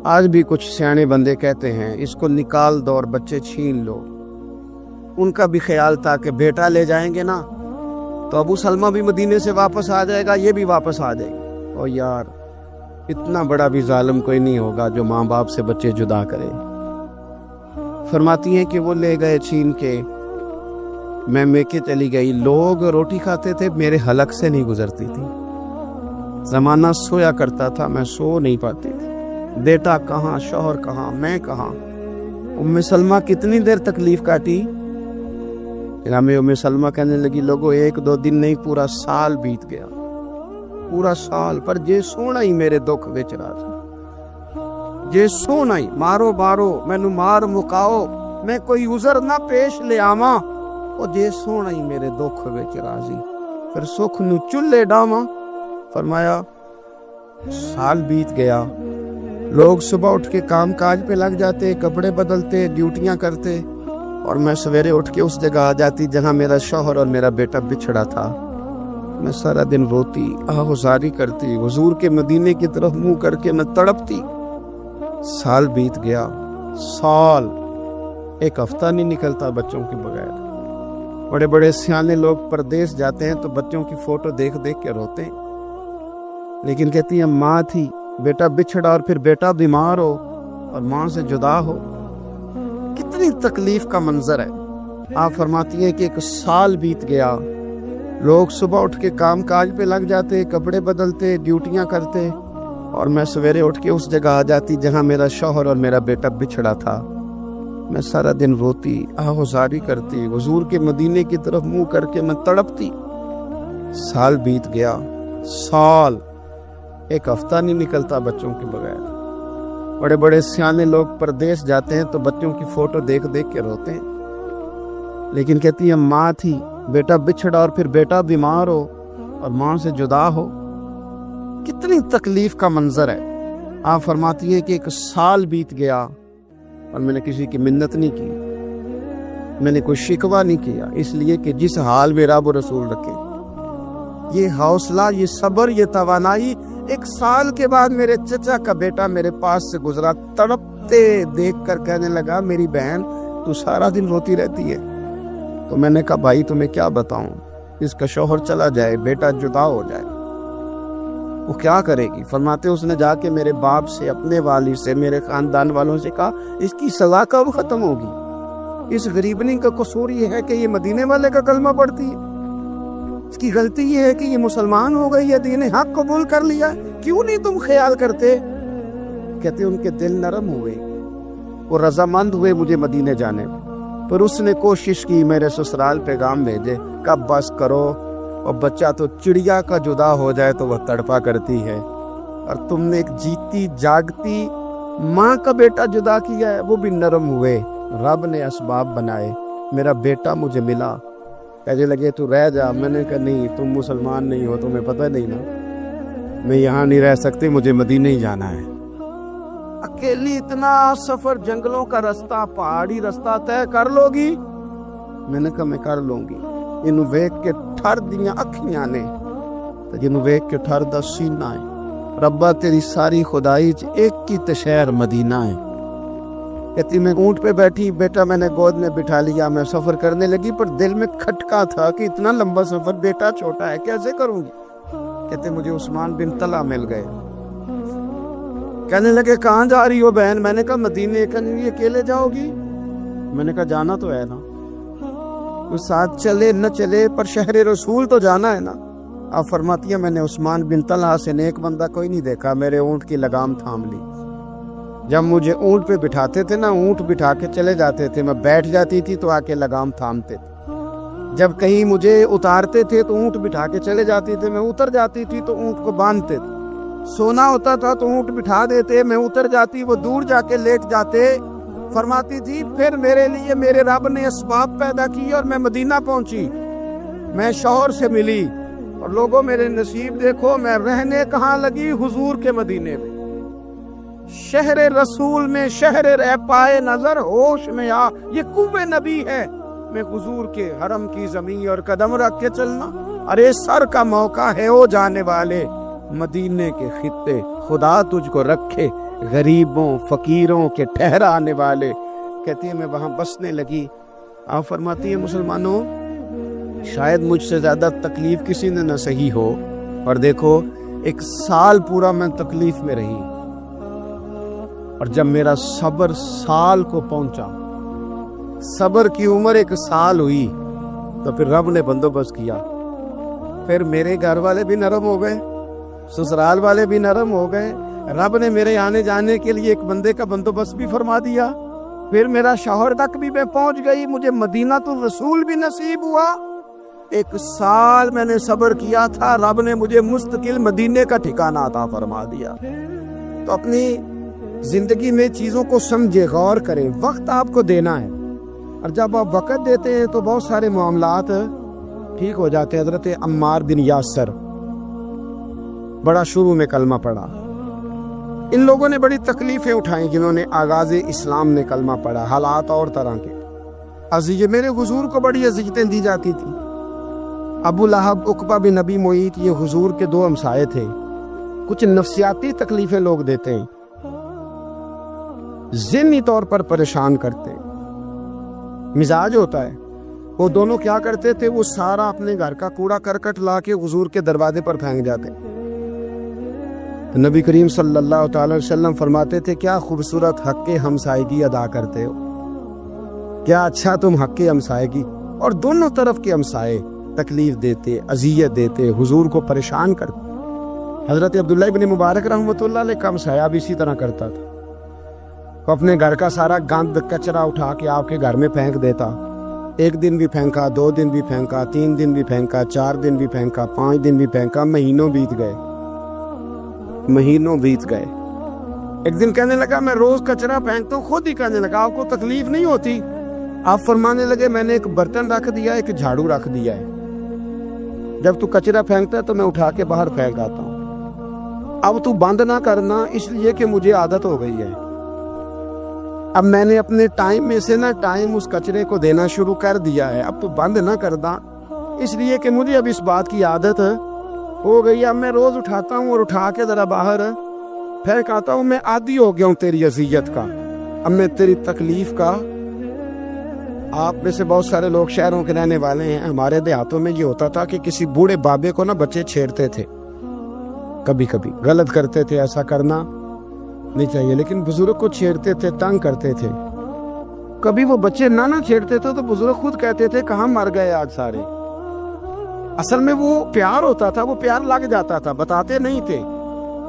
آج بھی کچھ سیانے بندے کہتے ہیں اس کو نکال دو اور بچے چھین لو۔ ان کا بھی خیال تھا کہ بیٹا لے جائیں گے نا تو ابو سلمہ بھی مدینے سے واپس آ جائے گا، یہ بھی واپس آ جائے گی۔ اور یار اتنا بڑا بھی ظالم کوئی نہیں ہوگا جو ماں باپ سے بچے جدا کرے۔ فرماتی ہیں کہ وہ لے گئے چھین کے، میں میکے چلی گئی، لوگ روٹی کھاتے تھے، میرے حلق سے نہیں گزرتی تھی۔ زمانہ سویا کرتا تھا، میں سو نہیں پاتی تھی۔ بیٹا کہاں، شوہر کہاں، میں کہاں۔ ام سلمہ کتنی دیر تکلیف کاٹی؟ ہمیں ام سلمہ کہنے لگی لوگوں ایک دو دن نہیں پورا سال بیت گیا، پورا سال، پر جے سونا ہی میرے دکھ وچ راز، جے سونا ہی مارو مارو مینو مار مکاؤ، میں کوئی عذر نہ پیش لے آواں، او جے سونا ہی میرے دکھ وچ راضی، پھر سکھ نو چلے ڈاواں۔ فرمایا سال بیت گیا، لوگ صبح اٹھ کے کام کاج پہ لگ جاتے، کپڑے بدلتے، ڈیوٹیاں کرتے، اور میں سویرے اٹھ کے اس جگہ آ جاتی جہاں میرا شوہر اور میرا بیٹا بچھڑا تھا۔ میں سارا دن روتی، آہوزاری کرتی، حضور کے مدینے کی طرف منہ کر کے میں تڑپتی۔ سال بیت گیا، سال، ایک ہفتہ نہیں نکلتا بچوں کے بغیر۔ بڑے بڑے سیانے لوگ پردیس جاتے ہیں تو بچوں کی فوٹو دیکھ دیکھ کے روتے ہیں، لیکن کہتی ہیں ماں تھی، بیٹا بچھڑا اور پھر بیٹا بیمار ہو اور ماں سے جدا ہو، کتنی تکلیف کا منظر ہے۔ آپ فرماتی ہیں کہ ایک سال بیت گیا، لوگ صبح اٹھ کے کام کاج پہ لگ جاتے، کپڑے بدلتے، ڈیوٹیاں کرتے، اور میں سویرے اٹھ کے اس جگہ آ جاتی جہاں میرا شوہر اور میرا بیٹا بچھڑا تھا۔ میں سارا دن روتی، آہوزاری کرتی، حضور کے مدینے کی طرف منہ کر کے میں تڑپتی۔ سال بیت گیا، سال، ایک ہفتہ نہیں نکلتا بچوں کے بغیر۔ بڑے بڑے سیانے لوگ پردیس جاتے ہیں تو بچوں کی فوٹو دیکھ دیکھ کے روتے ہیں، لیکن کہتی ہے ماں تھی، بیٹا بچھڑا اور پھر بیٹا بیمار ہو اور ماں سے جدا ہو، کتنی تکلیف کا منظر ہے۔ آپ فرماتی ہے کہ ایک سال بیت گیا اور میں نے کسی کی منت نہیں کی، میں نے کوئی شکوہ نہیں کیا، اس لیے کہ جس حال میں رب و رسول رکھے۔ یہ حوصلہ، یہ صبر، یہ توانائی ایک سال کے بعد میرے چچا کا بیٹا میرے پاس سے گزرا، تڑپتے دیکھ کر کہنے لگا میری بہن تو سارا دن روتی رہتی ہے۔ تو میں نے کہا بھائی تمہیں کیا بتاؤں، اس کا شوہر چلا جائے، بیٹا جدا ہو جائے، وہ کیا کرے گی؟ فرماتے اس نے جا کے میرے باپ سے، اپنے والد سے، میرے خاندان والوں سے کہا اس کی سزا کب ختم ہوگی؟ اس غریبنی کا قصور یہ ہے کہ یہ مدینے والے کا کلمہ پڑھتی ہے، اس کی غلطی یہ ہے کہ یہ مسلمان ہو گئی ہے، دین حق قبول کر لیا، کیوں نہیں تم خیال کرتے؟ کہتے ان کے دل نرم ہوئے، وہ رضامند ہوئے مجھے مدینے جانے، پر اس نے کوشش کی میرے سسرال پیغام بھیجے، کب بس کرو، اور بچہ تو چڑیا کا جدا ہو جائے تو وہ تڑپا کرتی ہے، اور تم نے ایک جیتی جاگتی ماں کا بیٹا جدا کیا ہے، وہ بھی نرم ہوئے، رب نے اسباب بنائے، میرا بیٹا مجھے ملا۔ کہنے لگے تو رہ جا، میں نے کہا نہیں، تم مسلمان نہیں ہو، تمہیں پتہ نہیں نا، میں یہاں نہیں رہ سکتی، مجھے مدینہ ہی جانا ہے۔ اکیلی اتنا سفر، جنگلوں کا رستہ، پہاڑی رستہ طے کر لو گی؟ میں نے کہا میں کر لوں گی۔ انہوں ویک کے ٹھر دیاں اکھیاں نے تے جنوں ویک کے ٹھر دا سینہ ہے۔ ربا تیری ساری خدائی چ ایک کی تے شہر مدینہ ہے۔ کہتی میں اونٹ پہ بیٹھی، بیٹا میں نے گود میں بٹھا لیا، میں سفر کرنے لگی، پر دل میں کھٹکا تھا کہ اتنا لمبا سفر، بیٹا چھوٹا ہے، کیسے کروں گی؟ کہتے مجھے عثمان بن طلحہ مل گئے، کہنے لگے کہاں جا رہی ہو بہن؟ میں نے کہا مدینے۔ کہنے لگے اکیلے جاؤ گی؟ میں نے کہا جانا تو ہے نا، وہ ساتھ چلے نہ چلے پر شہر رسول تو جانا ہے نا۔ آپ فرماتی ہیں میں نے عثمان بن طلحہ سے نیک بندہ کوئی نہیں دیکھا، میرے اونٹ کی لگام تھام لی۔ جب مجھے اونٹ پہ بٹھاتے تھے نا، اونٹ بٹھا کے چلے جاتے تھے، میں بیٹھ جاتی تھی تو آ کے لگام تھامتے تھے۔ جب کہیں مجھے اتارتے تھے تو اونٹ بٹھا کے چلے جاتے تھے، میں اتر جاتی تھی تو اونٹ کو باندھتے تھے۔ سونا ہوتا تھا تو اونٹ بٹھا دیتے، میں اتر جاتی، وہ دور جا کے لیٹ جاتے۔ فرماتی تھی پھر میرے لیے میرے رب نے اسباب پیدا کی اور میں مدینہ پہنچی، میں شوہر سے ملی، اور لوگوں میرے نصیب دیکھو، میں رہنے کہاں لگی؟ حضور کے مدینے میں، شہر رسول میں، شہر رہ پائے نظر ہوش میں آ، یہ کوہ نبی ہے، میں حضور کے حرم کی زمین اور قدم رکھ کے چلنا۔ ارے سر کا موقع ہے او جانے والے، مدینے کے خطے خدا تجھ کو رکھے، غریبوں فقیروں کے ٹھہرانے والے۔ کہتی ہے میں وہاں بسنے لگی۔ آپ فرماتی ہے مسلمانوں شاید مجھ سے زیادہ تکلیف کسی نے نہ سہی ہو، اور دیکھو 1 سال پورا میں تکلیف میں رہی، اور جب میرا صبر سال کو پہنچا، صبر کی عمر 1 سال ہوئی، تو پھر رب نے بندوبست کیا، پھر میرے گھر والے بھی نرم ہو گئے، سسرال والے بھی نرم ہو گئے، رب نے میرے آنے جانے کے لیے ایک بندے کا بندوبست بھی فرما دیا، پھر میرا شوہر تک بھی میں پہنچ گئی، مجھے مدینہ تو رسول بھی نصیب ہوا۔ 1 سال میں نے صبر کیا تھا، رب نے مجھے مستقل مدینے کا ٹھکانہ عطا فرما دیا۔ تو اپنی زندگی میں چیزوں کو سمجھے، غور کریں، وقت آپ کو دینا ہے، اور جب آپ وقت دیتے ہیں تو بہت سارے معاملات ٹھیک ہو جاتے ہیں۔ حضرت عمار بن یاسر بڑا شروع میں کلمہ پڑھا، ان لوگوں نے بڑی تکلیفیں اٹھائیں جنہوں نے آغاز اسلام میں کلمہ پڑھا، حالات اور طرح کے عزیز، میرے حضور کو بڑی اذیتیں دی جاتی تھی۔ ابو لہب، عقبہ بن نبی معیط، یہ حضور کے 2 ہمسائے تھے، کچھ نفسیاتی تکلیفیں لوگ دیتے ہیں، ذہنی طور پر پریشان کرتے ہیں، مزاج ہوتا ہے۔ وہ دونوں کیا کرتے تھے، وہ سارا اپنے گھر کا کوڑا کرکٹ لا کے حضور کے دروازے پر پھینک جاتے۔ نبی کریم صلی اللہ تعالی وسلم فرماتے تھے کیا خوبصورت حق ہمسائیگی ادا کرتے ہو، کیا اچھا تم حق ہمسائیگی، اور دونوں طرف کے ہمسائے تکلیف دیتے، اذیت دیتے، حضور کو پریشان کرتے۔ حضرت عبداللہ بن مبارک رحمۃ اللہ علیہ کا ہمسایہ بھی اسی طرح کرتا تھا، وہ اپنے گھر کا سارا گند کچرا اٹھا کے آپ کے گھر میں پھینک دیتا، 1 دن بھی پھینکا، 2 دن بھی پھینکا، 3 دن بھی پھینکا، 4 دن بھی پھینکا، 5 دن بھی پھینکا، مہینوں بیت گئے، مہینوں بیت گئے۔ ایک دن کہنے لگا میں روز کچرا پھینکتا ہوں، خود ہی کہنے لگا آپ کو تکلیف نہیں ہوتی؟ آپ فرمانے لگے میں نے ایک برتن رکھ دیا، ایک جھاڑو رکھ دیا ہے، جب تو کچرا پھینکتا ہے تو میں اٹھا کے باہر پھینک آتا ہوں، اب تو بند نہ کرنا، اس لیے کہ مجھے عادت ہو گئی ہے، اب میں نے اپنے ٹائم میں سے نا ٹائم اس کچرے کو دینا شروع کر دیا ہے، اب تو بند نہ کرنا، اس لیے کہ مجھے اب اس بات کی عادت ہو گئی، اب میں روز اٹھاتا ہوں اور اٹھا کے ذرا باہر پھینک آتا ہوں، میں عادی ہو گیا ہوں تیری اذیت کا، اب میں تیری تکلیف کا۔ آپ میں سے بہت سارے لوگ شہروں کے رہنے والے ہیں، ہمارے دیہاتوں میں یہ ہوتا تھا کہ کسی بوڑھے بابے کو نا بچے چھیڑتے تھے، کبھی کبھی غلط کرتے تھے، ایسا کرنا نہیں چاہیے، لیکن بزرگ کو چھیڑتے تھے، تنگ کرتے تھے، کبھی وہ بچے نہ چھیڑتے تھے تو بزرگ خود کہتے تھے کہاں مر گئے آج سارے، اصل میں وہ پیار ہوتا تھا، وہ پیار لگ جاتا تھا، بتاتے نہیں تھے،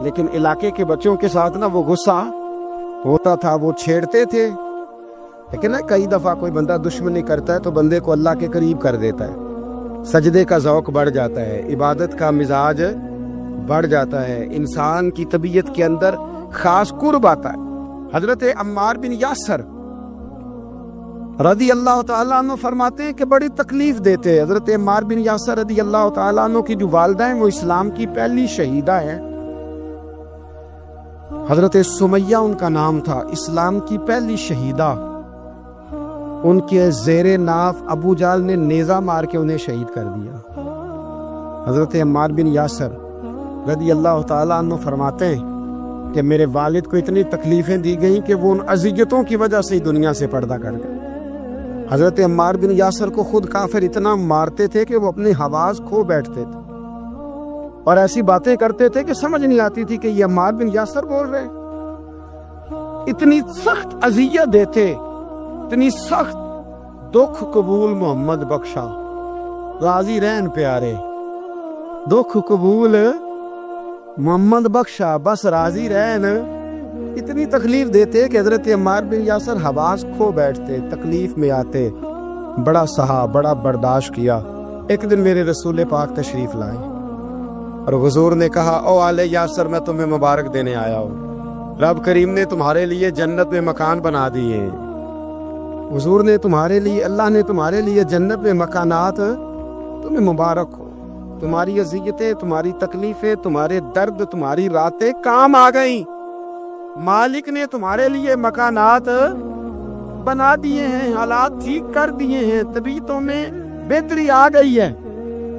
لیکن علاقے کے بچوں کے ساتھ نا وہ غصہ ہوتا تھا، وہ چھیڑتے تھے، لیکن کئی دفعہ کوئی بندہ دشمنی کرتا ہے تو بندے کو اللہ کے قریب کر دیتا ہے، سجدے کا ذوق بڑھ جاتا ہے، عبادت کا مزاج بڑھ جاتا ہے، انسان کی طبیعت کے اندر خاص قرب آتا ہے۔ حضرت عمار بن یاسر رضی اللہ تعالیٰ عنہ فرماتے ہیں کہ بڑی تکلیف دیتے۔ حضرت عمار بن یاسر رضی اللہ تعالیٰ عنہ کی جو والدہ ہیں وہ اسلام کی پہلی شہیدہ ہیں، حضرت سمیہ ان کا نام تھا، اسلام کی پہلی شہیدہ۔ ان کے زیر ناف ابو جہل نے نیزہ مار کے انہیں شہید کر دیا۔ حضرت عمار بن یاسر رضی اللہ تعالیٰ عنہ فرماتے ہیں کہ میرے والد کو اتنی تکلیفیں دی گئیں کہ وہ ان اذیتوں کی وجہ سے ہی دنیا سے پردہ کر گئے۔ حضرت عمار بن یاسر کو خود کافر اتنا مارتے تھے کہ وہ اپنی حواس کھو بیٹھتے تھے اور ایسی باتیں کرتے تھے کہ سمجھ نہیں آتی تھی کہ یہ عمار بن یاسر بول رہے ہیں۔ اتنی سخت اذیت دیتے، اتنی سخت۔ دکھ قبول محمد بخشا، راضی رہن پیارے، دکھ قبول محمد بخشا، بس راضی رہن۔ اتنی تکلیف دیتے کہ حضرت عمار بن یاسر حواس کھو بیٹھتے، تکلیف میں آتے، بڑا سہا، بڑا برداشت کیا۔ ایک دن میرے رسول پاک تشریف لائے اور حضور نے کہا، او آل یاسر میں تمہیں مبارک دینے آیا ہوں، رب کریم نے تمہارے لیے جنت میں مکان بنا دیے ہیں۔ حضور نے تمہارے لیے، اللہ نے تمہارے لیے جنت میں مکانات، تمہیں مبارک ہو، تمہاری اذیتیں، تمہاری تکلیفیں، تمہارے درد، تمہاری راتیں کام آ گئیں، مالک نے تمہارے لیے مکانات بنا دیے ہیں، حالات ٹھیک کر دیے ہیں، طبیعتوں میں بہتری آ گئی ہے۔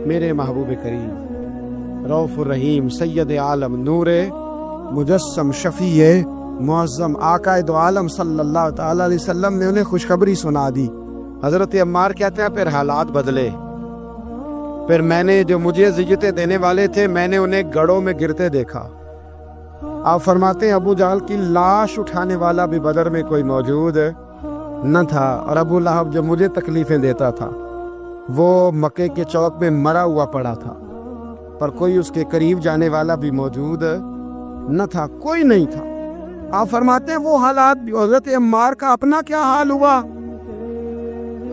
میرے محبوب کریم رؤوف الرحیم سید عالم نور مجسم شفیع معظم آقا دو عالم صلی اللہ تعالی علیہ وسلم نے انہیں خوشخبری سنا دی۔ حضرت عمار کہتے ہیں پھر حالات بدلے، پھر میں نے جو مجھے اذیتیں دینے والے تھے میں نے انہیں گڑھوں میں گرتے دیکھا۔ آپ فرماتے ہیں ابو جہل کی لاش اٹھانے والا بھی بدر میں کوئی موجود نہ تھا، اور ابو لہب جو مجھے تکلیفیں دیتا تھا وہ مکے کے چوک میں مرا ہوا پڑا تھا، پر کوئی اس کے قریب جانے والا بھی موجود نہ تھا، کوئی نہیں تھا۔ آپ فرماتے ہیں وہ حالات بھی۔ حضرت عمار کا اپنا کیا حال ہوا؟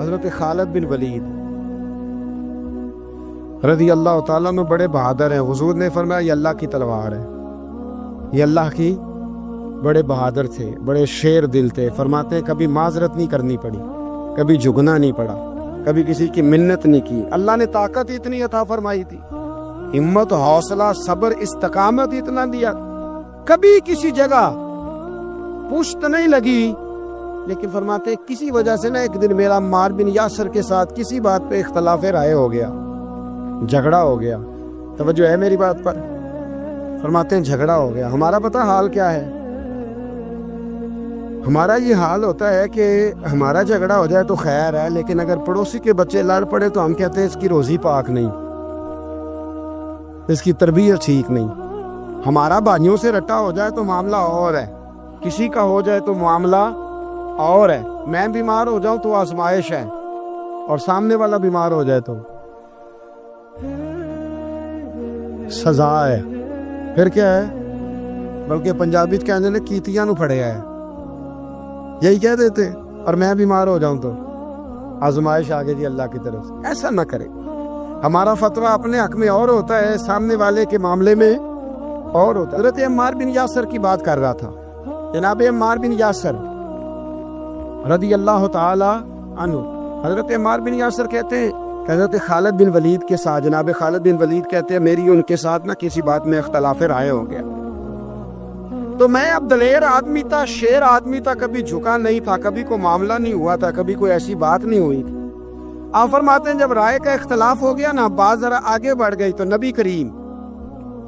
حضرت خالد بن ولید رضی اللہ تعالیٰ عنہ بڑے بہادر ہیں۔ حضور نے فرمایا یہ اللہ کی تلوار ہے، یہ اللہ کی، بڑے بہادر تھے، بڑے شیر دل تھے۔ فرماتے ہیں کبھی معذرت نہیں کرنی پڑی، کبھی جھکنا نہیں پڑا، کبھی کسی کی منت نہیں کی۔ اللہ نے طاقت اتنی عطا فرمائی تھی، ہمت، حوصلہ، صبر، استقامت اتنا دیا، کبھی کسی جگہ پشت نہیں لگی۔ لیکن فرماتے ہیں کسی وجہ سے نا ایک دن میرا عمار بن یاسر کے ساتھ کسی بات پہ اختلاف رائے ہو گیا، جھگڑا ہو گیا۔ توجہ ہے میری بات پر؟ فرماتے ہیں جھگڑا ہو گیا۔ ہمارا پتہ حال کیا ہے؟ ہمارا یہ حال ہوتا ہے کہ ہمارا جھگڑا ہو جائے تو خیر ہے، لیکن اگر پڑوسی کے بچے لڑ پڑے تو ہم کہتے ہیں اس کی روزی پاک نہیں، اس کی تربیت ٹھیک نہیں۔ ہمارا بھائیوں سے رٹا ہو جائے تو معاملہ اور ہے، کسی کا ہو جائے تو معاملہ اور ہے۔ میں بیمار ہو جاؤں تو آزمائش ہے، اور سامنے والا بیمار ہو جائے تو سزا ہے۔ پھر کیا ہے؟ بلکہ پنجابی کہنے نے کیتیاں نو پھڑیا ہے، یہی کہہ دیتے۔ اور میں بیمار ہو جاؤں تو آزمائش آگے جی اللہ کی طرف سے۔ ایسا نہ کرے۔ ہمارا فتویٰ اپنے حق میں اور ہوتا ہے، سامنے والے کے معاملے میں اور ہوتا ہے۔ حضرت عمار بن یاسر کی بات کر رہا تھا، جناب عمار بن یاسر رضی اللہ تعالی عنہ۔ حضرت عمار بن یاسر کہتے ہیں کہ حضرت خالد بن ولید کے ساتھ، جناب خالد بن ولید کہتے ہیں میری ان کے ساتھ نہ کسی بات میں اختلاف رائے ہو گیا، تو میں اب دلیر آدمی تھا، شیر آدمی تھا، کبھی جھکا نہیں تھا، کبھی کوئی معاملہ نہیں ہوا تھا، کبھی کوئی ایسی بات نہیں ہوئی تھی۔ آپ فرماتے ہیں جب رائے کا اختلاف ہو گیا نا، بات ذرا آگے بڑھ گئی تو نبی کریم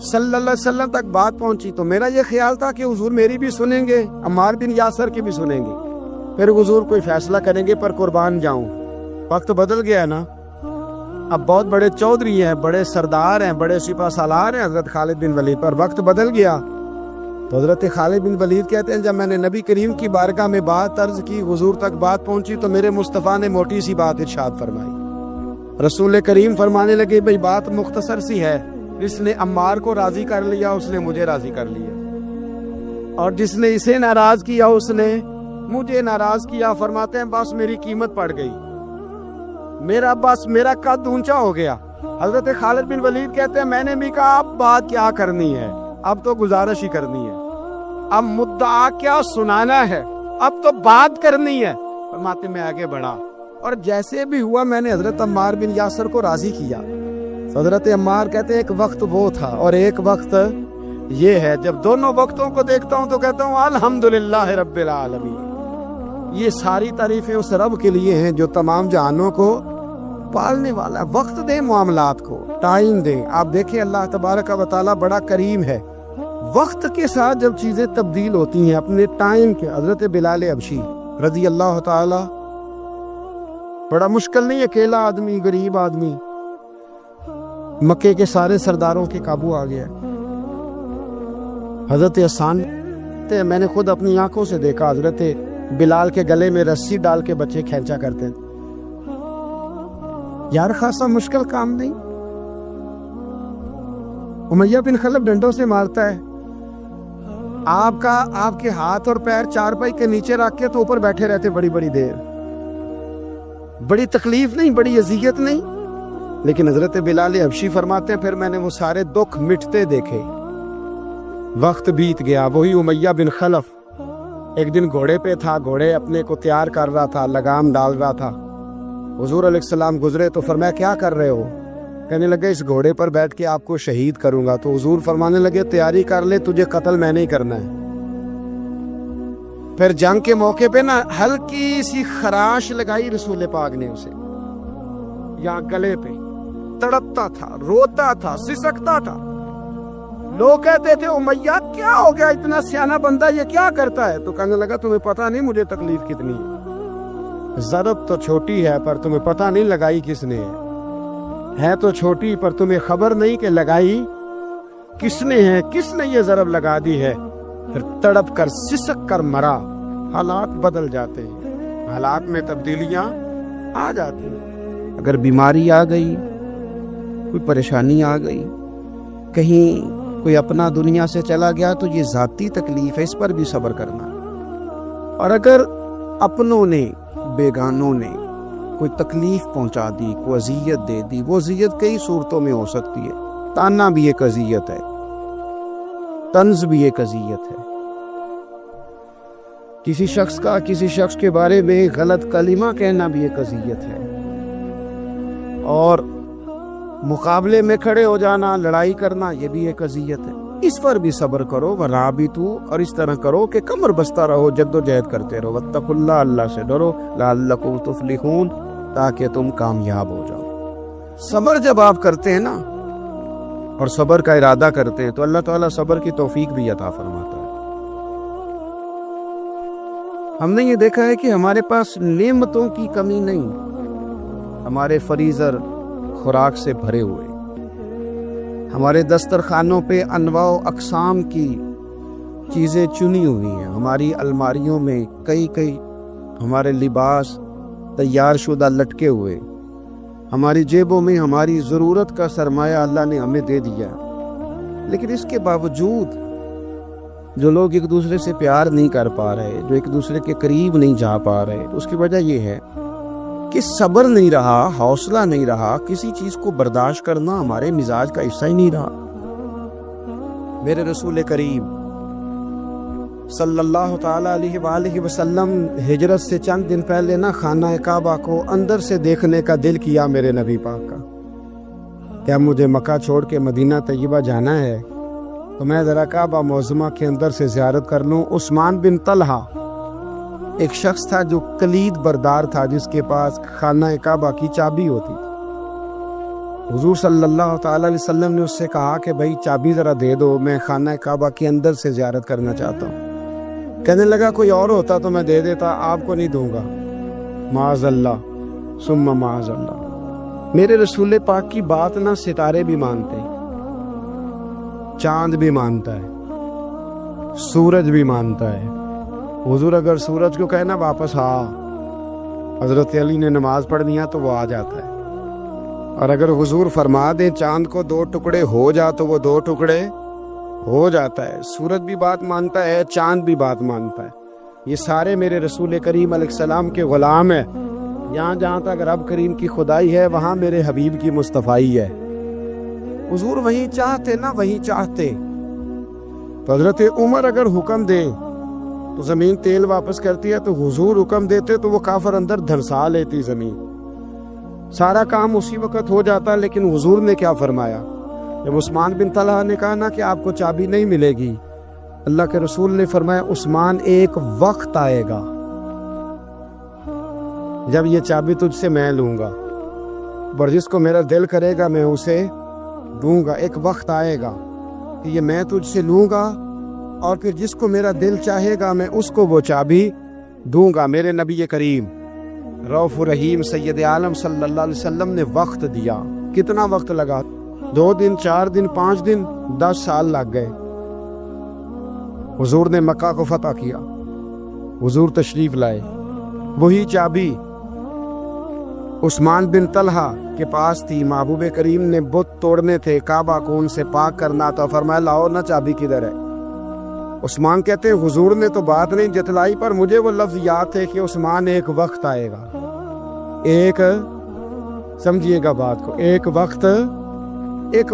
صلی اللہ علیہ وسلم تک بات پہنچی، تو میرا یہ خیال تھا کہ حضور میری بھی سنیں گے، عمار بن یاسر کی بھی سنیں گے، پھر حضور کوئی فیصلہ کریں گے، پر قربان جاؤں۔ وقت بدل گیا نا، اب بہت بڑے چودھری ہیں، بڑے سردار ہیں، بڑے سپہ سالار ہیں حضرت خالد بن ولید، پر وقت بدل گیا۔ تو حضرت خالد بن ولید کہتے ہیں جب میں نے نبی کریم کی بارگاہ میں بات عرض کی، حضور تک بات پہنچی، تو میرے مصطفیٰ نے موٹی سی بات ارشاد فرمائی۔ رسول کریم فرمانے لگے بھئی بات مختصر سی ہے، جس نے عمار کو راضی کر لیا اس نے مجھے راضی کر لیا، اور جس نے اسے ناراض کیا اس نے مجھے ناراض کیا۔ فرماتے ہیں بس میری قیمت پڑ گئی، میرا قد اونچا ہو گیا، حضرت خالد بن ولید کہتے ہیں میں نے بھی کہا اب بات کیا کرنی ہے، اب تو گزارش ہی کرنی ہے، اب مدعا کیا سنانا ہے، اب تو بات کرنی ہے۔ فرماتے میں آگے بڑھا اور جیسے بھی ہوا میں نے حضرت عمار بن یاسر کو راضی کیا۔ حضرت عمار کہتے ہیں ایک وقت وہ تھا اور ایک وقت یہ ہے، جب دونوں وقتوں کو دیکھتا ہوں تو کہتا ہوں الحمدللہ رب العالمین۔ یہ ساری تعریفیں اس رب کے لیے ہیں جو تمام جہانوں کو پالنے والا ہے۔ وقت دیں معاملات کو، ٹائم دیں۔ آپ دیکھیں اللہ تبارک و تعالیٰ بڑا کریم ہے، وقت کے ساتھ جب چیزیں تبدیل ہوتی ہیں اپنے ٹائم کے۔ حضرت بلال حبشی رضی اللہ تعالی، بڑا مشکل نہیں، اکیلا آدمی، غریب آدمی، مکے کے سارے سرداروں کے قابو آ گیا۔ حضرت حسان میں نے خود اپنی آنکھوں سے دیکھا، حضرت بلال کے گلے میں رسی ڈال کے بچے کھینچا کرتے تھے۔ یار خاصا مشکل کام نہیں۔ امیہ بن خلف ڈنڈوں سے مارتا ہے، آپ کے ہاتھ اور پیر چارپائی کے نیچے رکھ کے تو اوپر بیٹھے رہتے بڑی بڑی دیر، بڑی تکلیف نہیں، بڑی اذیت نہیں۔ لیکن حضرت بلال حبشی فرماتے ہیں پھر میں نے وہ سارے دکھ مٹتے دیکھے۔ وقت بیت گیا، وہی امیہ بن خلف ایک دن گھوڑے پہ تھا، گھوڑے اپنے کو تیار کر رہا تھا، لگام ڈال رہا تھا۔ حضور علیہ السلام گزرے تو فرمایا کیا کر رہے ہو؟ کہنے لگے اس گھوڑے پر بیٹھ کے آپ کو شہید کروں گا۔ تو حضور فرمانے لگے تیاری کر لے، تجھے قتل میں نہیں کرنا ہے۔ پھر جنگ کے موقع پہ نا ہلکی سی خراش لگائی رسول پاک نے اسے، یہاں گلے پہ، تڑپتا تھا، روتا تھا، سسکتا تھا۔ لوگ کہتے تھے امیہ کیا ہو گیا، اتنا سیانہ بندہ یہ کیا کرتا ہے؟ تو کہنے لگا تمہیں پتہ نہیں مجھے تکلیف کتنی ہے، ضرب تو چھوٹی ہے پر تمہیں پتہ نہیں لگائی کس نے ہے تو چھوٹی پر تمہیں خبر نہیں کہ لگائی کس نے ہے، کس نے یہ ضرب لگا دی ہے۔ پھر تڑپ کر سسک کر مرا۔ حالات بدل جاتے ہیں، حالات میں تبدیلیاں آ جاتی ہیں۔ اگر بیماری آ گئی، کوئی پریشانی آ گئی، کہیں کوئی اپنا دنیا سے چلا گیا تو یہ ذاتی تکلیف ہے، اس پر بھی صبر کرنا۔ اور اگر اپنوں نے، بیگانوں نے کوئی تکلیف پہنچا دی، کوئی اذیت دے دی، وہ اذیت کئی صورتوں میں ہو سکتی ہے۔ تانا بھی ایک اذیت ہے، طنز بھی ایک اذیت ہے، کسی شخص کا کسی شخص کے بارے میں غلط کلمہ کہنا بھی ایک اذیت ہے، اور مقابلے میں کھڑے ہو جانا، لڑائی کرنا، یہ بھی ایک اذیت ہے۔ اس پر بھی صبر کرو، ورابطوا، اور اس طرح کرو کہ کمر بستہ رہو، جد و جہد کرتے رہو، واتقوا اللہ، اللہ سے ڈرو، لعلکم تفلحون، تاکہ تم کامیاب ہو جاؤ۔ صبر جب آپ کرتے ہیں نا، اور صبر کا ارادہ کرتے ہیں، تو اللہ تعالیٰ صبر کی توفیق بھی عطا فرماتا ہے۔ ہم نے یہ دیکھا ہے کہ ہمارے پاس نعمتوں کی کمی نہیں، ہمارے فریزر خوراک سے بھرے ہوئے، ہمارے دسترخوانوں پہ انواع و اقسام کی چیزیں چنی ہوئی ہیں، ہماری الماریوں میں کئی ہمارے لباس تیار شدہ لٹکے ہوئے، ہماری جیبوں میں ہماری ضرورت کا سرمایہ اللہ نے ہمیں دے دیا۔ لیکن اس کے باوجود جو لوگ ایک دوسرے سے پیار نہیں کر پا رہے، جو ایک دوسرے کے قریب نہیں جا پا رہے، اس کی وجہ یہ ہے کہ صبر نہیں رہا، حوصلہ نہیں رہا، کسی چیز کو برداشت کرنا ہمارے مزاج کا حصہ ہی نہیں رہا۔ میرے رسول کریم صلی اللہ تعالی علیہ وآلہ وسلم ہجرت سے چند دن پہلے نا خانہ کعبہ کو اندر سے دیکھنے کا دل کیا میرے نبی پاک کا، کیا مجھے مکہ چھوڑ کے مدینہ طیبہ جانا ہے تو میں ذرا کعبہ معظمہ کے اندر سے زیارت کر لوں۔ عثمان بن طلحہ ایک شخص تھا جو کلید بردار تھا، جس کے پاس خانہ کعبہ کی چابی ہوتی تھی۔ حضور صلی اللہ تعالی علیہ وسلم نے اس سے کہا کہ بھائی چابی ذرا دے دو، میں خانہ کعبہ کے اندر سے زیارت کرنا چاہتا ہوں۔ کہنے لگا کوئی اور ہوتا تو میں دے دیتا، آپ کو نہیں دوں گا۔ معاذ اللہ ثم معاذ اللہ۔ میرے رسول پاک کی بات نہ ستارے بھی مانتے ہیں، چاند بھی مانتا ہے، سورج بھی مانتا ہے۔ حضور اگر سورج کو کہنا واپس آ، حضرت علی نے نماز پڑھنی ہے تو وہ آ جاتا ہے، اور اگر حضور فرما دیں چاند کو 2 ٹکڑے ہو جا تو وہ 2 ٹکڑے ہو جاتا ہے۔ سورج بھی بات مانتا ہے، چاند بھی بات مانتا ہے۔ یہ سارے میرے رسول کریم علیہ السلام کے غلام ہیں، جہاں جہاں تک رب کریم کی خدائی ہے وہاں میرے حبیب کی مصطفائی ہے۔ حضور وہیں چاہتے نا، وہیں چاہتے۔ تو حضرت عمر اگر حکم دے تو زمین تیل واپس کرتی ہے، تو حضور حکم دیتے تو وہ کافر اندر دھنسا لیتی زمین، سارا کام اسی وقت ہو جاتا۔ لیکن حضور نے کیا فرمایا؟ جب عثمان بن طلحہ نے کہا نا کہ آپ کو چابی نہیں ملے گی، اللہ کے رسول نے فرمایا عثمان ایک وقت آئے گا جب یہ چابی تجھ سے میں لوں گا، اور جس کو میرا دل کرے گا میں اسے دوں گا۔ ایک وقت آئے گا کہ یہ میں تجھ سے لوں گا، اور پھر جس کو میرا دل چاہے گا میں اس کو وہ چابی دوں گا۔ میرے نبی کریم رؤوف رحیم سید عالم صلی اللہ علیہ وسلم نے وقت دیا۔ کتنا وقت لگا؟ 2 دن، 4 دن، 5 دن، 10 سال لگ گئے۔ حضور نے مکہ کو فتح کیا، حضور تشریف لائے، وہی چابی عثمان بن طلحہ کے پاس تھی۔ محبوب کریم نے بت توڑنے تھے، کعبہ کو ان سے پاک کرنا تھا، فرمایا لاؤ نا چابی کدھر ہے؟ عثمان کہتے ہیں حضور نے تو بات نہیں جتلائی، پر مجھے وہ لفظ یاد ہے کہ عثمان ایک وقت آئے گا، ایک، سمجھیے گا بات کو، ایک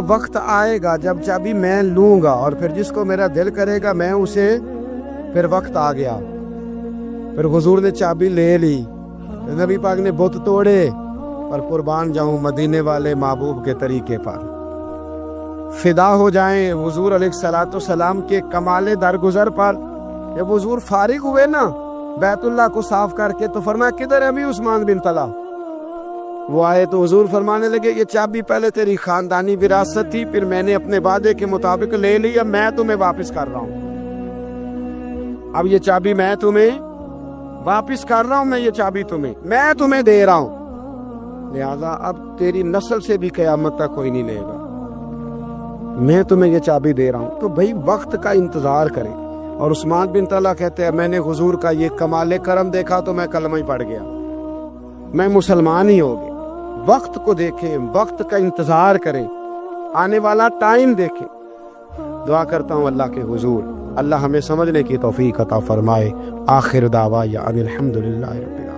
وقت آئے گا جب چابی میں لوں گا، اور پھر جس کو میرا دل کرے گا میں اسے، پھر وقت آ گیا۔ پھر حضور نے چابی لے لی، نبی پاک نے بت توڑے، پر قربان جاؤں مدینے والے محبوب کے طریقے پر، فدا ہو جائیں حضور علیہ الصلوۃ والسلام کے کمال درگزر پر۔ جب حضور فارغ ہوئے نا بیت اللہ کو صاف کر کے، تو فرمایا کدھر ہے ابھی عثمان بن طلحہ؟ وہ آئے تو حضور فرمانے لگے یہ چابی پہلے تیری خاندانی وراثت تھی، پھر میں نے اپنے وعدے کے مطابق لے لی، اب میں تمہیں واپس کر رہا ہوں، اب یہ چابی میں تمہیں واپس کر رہا ہوں، میں یہ چابی میں تمہیں دے رہا ہوں، لہذا اب تیری نسل سے بھی قیامت تک کوئی نہیں لے گا، میں تمہیں یہ چابی دے رہا ہوں۔ تو بھائی وقت کا انتظار کریں۔ اور عثمان بن طلحہ کہتے ہیں میں نے حضور کا یہ کمال کرم دیکھا تو میں کلمہ ہی پڑھ گیا، میں مسلمان ہی ہو گیا۔ وقت کو دیکھیں، وقت کا انتظار کریں، آنے والا ٹائم دیکھیں۔ دعا کرتا ہوں اللہ کے حضور اللہ ہمیں سمجھنے کی توفیق عطا فرمائے۔ آخر دعوانا الحمدللہ رب العالمین۔